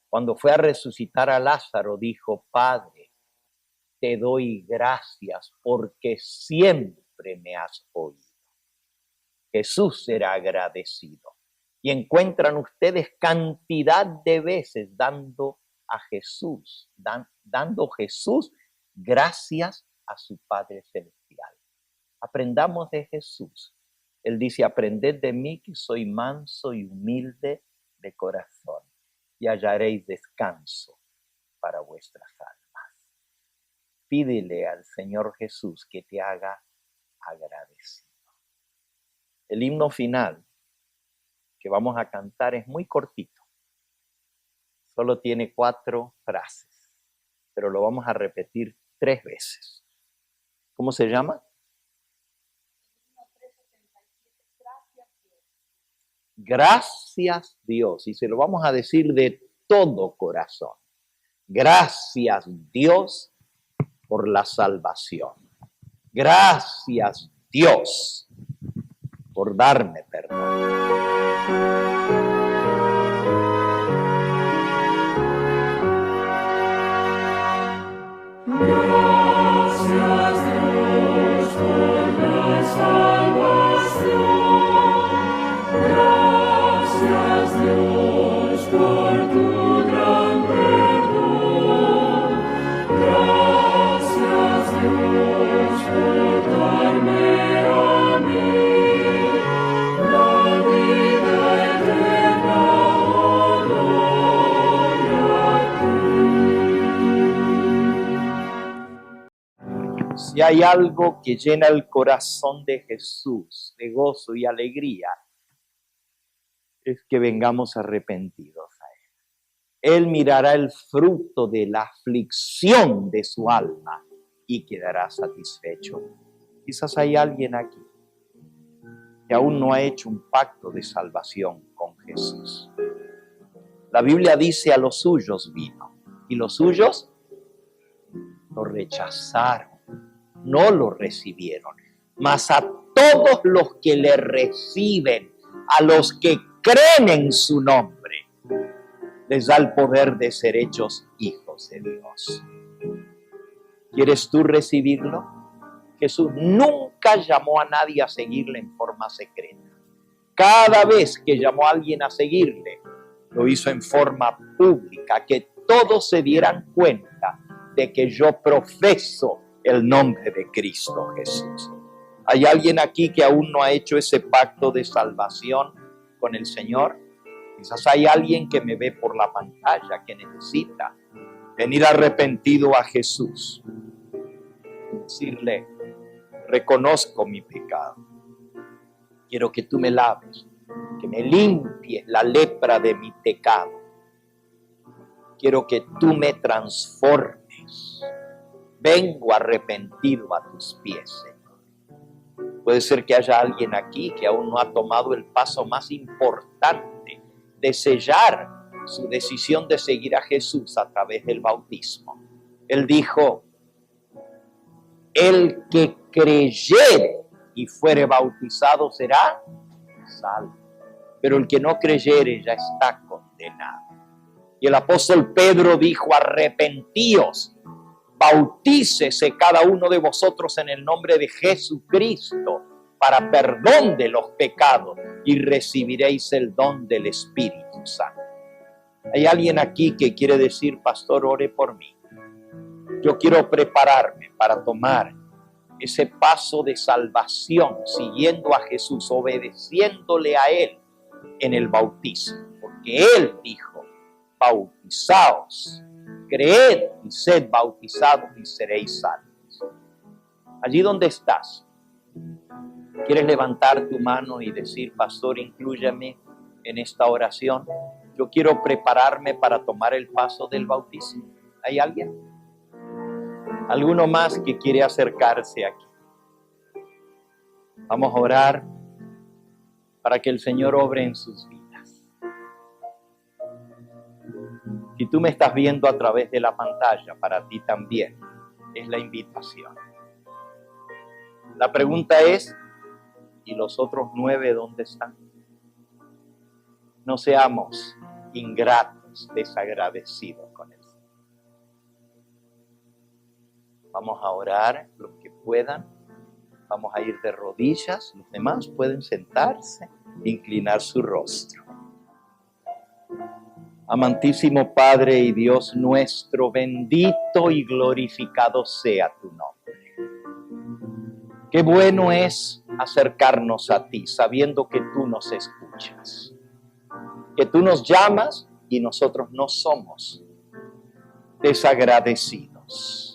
Cuando fue a resucitar a Lázaro, dijo, Padre, te doy gracias porque siempre me has oído. Jesús será agradecido. Y encuentran ustedes cantidad de veces dando a Jesús, dando Jesús gracias a su Padre Celestial. Aprendamos de Jesús. Él dice, aprended de mí que soy manso y humilde de corazón y hallaréis descanso para vuestras almas. Pídele al Señor Jesús que te haga agradecido. El himno final que vamos a cantar es muy cortito. Solo tiene 4 frases, pero lo vamos a repetir 3 veces. ¿Cómo se llama? Gracias Dios. Y se lo vamos a decir de todo corazón. Gracias Dios por la salvación. Gracias Dios por darme perdón. Si hay algo que llena el corazón de Jesús de gozo y alegría, es que vengamos arrepentidos a Él. Él mirará el fruto de la aflicción de su alma y quedará satisfecho. Quizás hay alguien aquí que aún no ha hecho un pacto de salvación con Jesús. La Biblia dice: a los suyos vino, y los suyos lo rechazaron, no lo recibieron. Mas a todos los que le reciben, a los que creen en su nombre, les da el poder de ser hechos hijos de Dios. ¿Quieres tú recibirlo? Jesús nunca llamó a nadie a seguirle en forma secreta. Cada vez que llamó a alguien a seguirle, lo hizo en forma pública, que todos se dieran cuenta de que yo profeso el nombre de Cristo Jesús. ¿Hay alguien aquí que aún no ha hecho ese pacto de salvación con el Señor? Quizás hay alguien que me ve por la pantalla que necesita venir arrepentido a Jesús. Decirle: reconozco mi pecado. Quiero que tú me laves, que me limpies la lepra de mi pecado. Quiero que tú me transformes. Vengo arrepentido a tus pies, Señor. Puede ser que haya alguien aquí que aún no ha tomado el paso más importante de sellar su decisión de seguir a Jesús a través del bautismo. Él dijo: el que creyere y fuere bautizado será salvo, pero el que no creyere ya está condenado. Y el apóstol Pedro dijo: arrepentíos, bautícese cada uno de vosotros en el nombre de Jesucristo para perdón de los pecados y recibiréis el don del Espíritu Santo. ¿Hay alguien aquí que quiere decir: pastor, ore por mí? Yo quiero prepararme para tomar ese paso de salvación, siguiendo a Jesús, obedeciéndole a Él en el bautismo. Porque Él dijo: bautizaos, creed y sed bautizados y seréis salvos. Allí donde estás, ¿quieres levantar tu mano y decir: pastor, inclúyame en esta oración? Yo quiero prepararme para tomar el paso del bautismo. ¿Hay alguien? ¿Alguno más que quiere acercarse aquí? Vamos a orar para que el Señor obre en sus vidas. Si tú me estás viendo a través de la pantalla, para ti también es la invitación. La pregunta es: ¿y los otros 9 dónde están? No seamos ingratos, desagradecidos con Él. Vamos a orar los que puedan. Vamos a ir de rodillas. Los demás pueden sentarse, inclinar su rostro. Amantísimo Padre y Dios nuestro, bendito y glorificado sea tu nombre. Qué bueno es acercarnos a ti, sabiendo que tú nos escuchas, que tú nos llamas y nosotros no somos desagradecidos.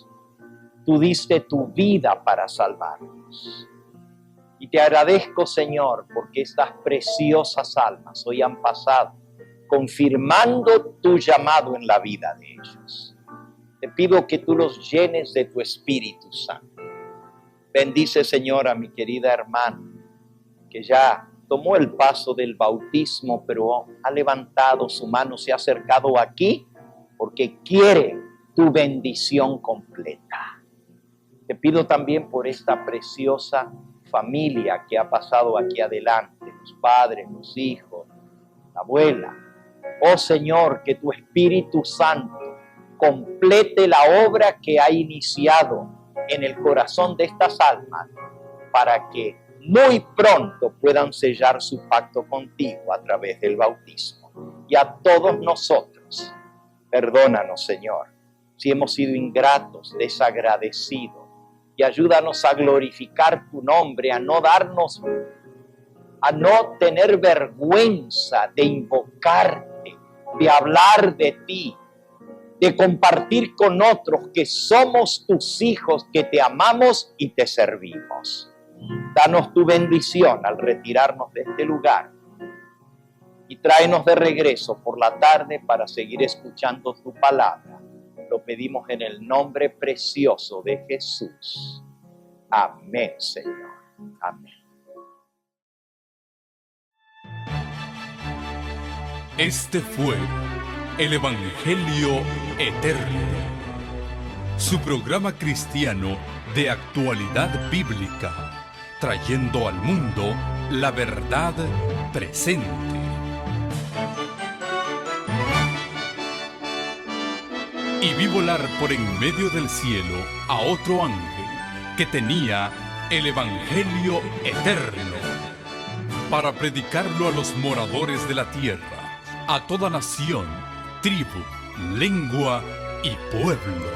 Tú diste tu vida para salvarnos. Y te agradezco, Señor, porque estas preciosas almas hoy han pasado confirmando tu llamado en la vida de ellos. Te pido que tú los llenes de tu Espíritu Santo. Bendice, Señor, a mi querida hermana, que ya tomó el paso del bautismo, pero ha levantado su mano, se ha acercado aquí, porque quiere tu bendición completa. Te pido también por esta preciosa familia que ha pasado aquí adelante, los padres, los hijos, la abuela. Oh Señor, que tu Espíritu Santo complete la obra que ha iniciado en el corazón de estas almas para que muy pronto puedan sellar su pacto contigo a través del bautismo. Y a todos nosotros, perdónanos, Señor, si hemos sido ingratos, desagradecidos, y ayúdanos a glorificar tu nombre, a no tener vergüenza de invocarte, de hablar de ti, de compartir con otros que somos tus hijos, que te amamos y te servimos. Danos tu bendición al retirarnos de este lugar y tráenos de regreso por la tarde para seguir escuchando tu palabra. Lo pedimos en el nombre precioso de Jesús. Amén, Señor. Amén.
Este fue el Evangelio Eterno, su programa cristiano de actualidad bíblica, trayendo al mundo la verdad presente. Y vi volar por en medio del cielo a otro ángel que tenía el Evangelio Eterno, para predicarlo a los moradores de la tierra, a toda nación, tribu, lengua y pueblo.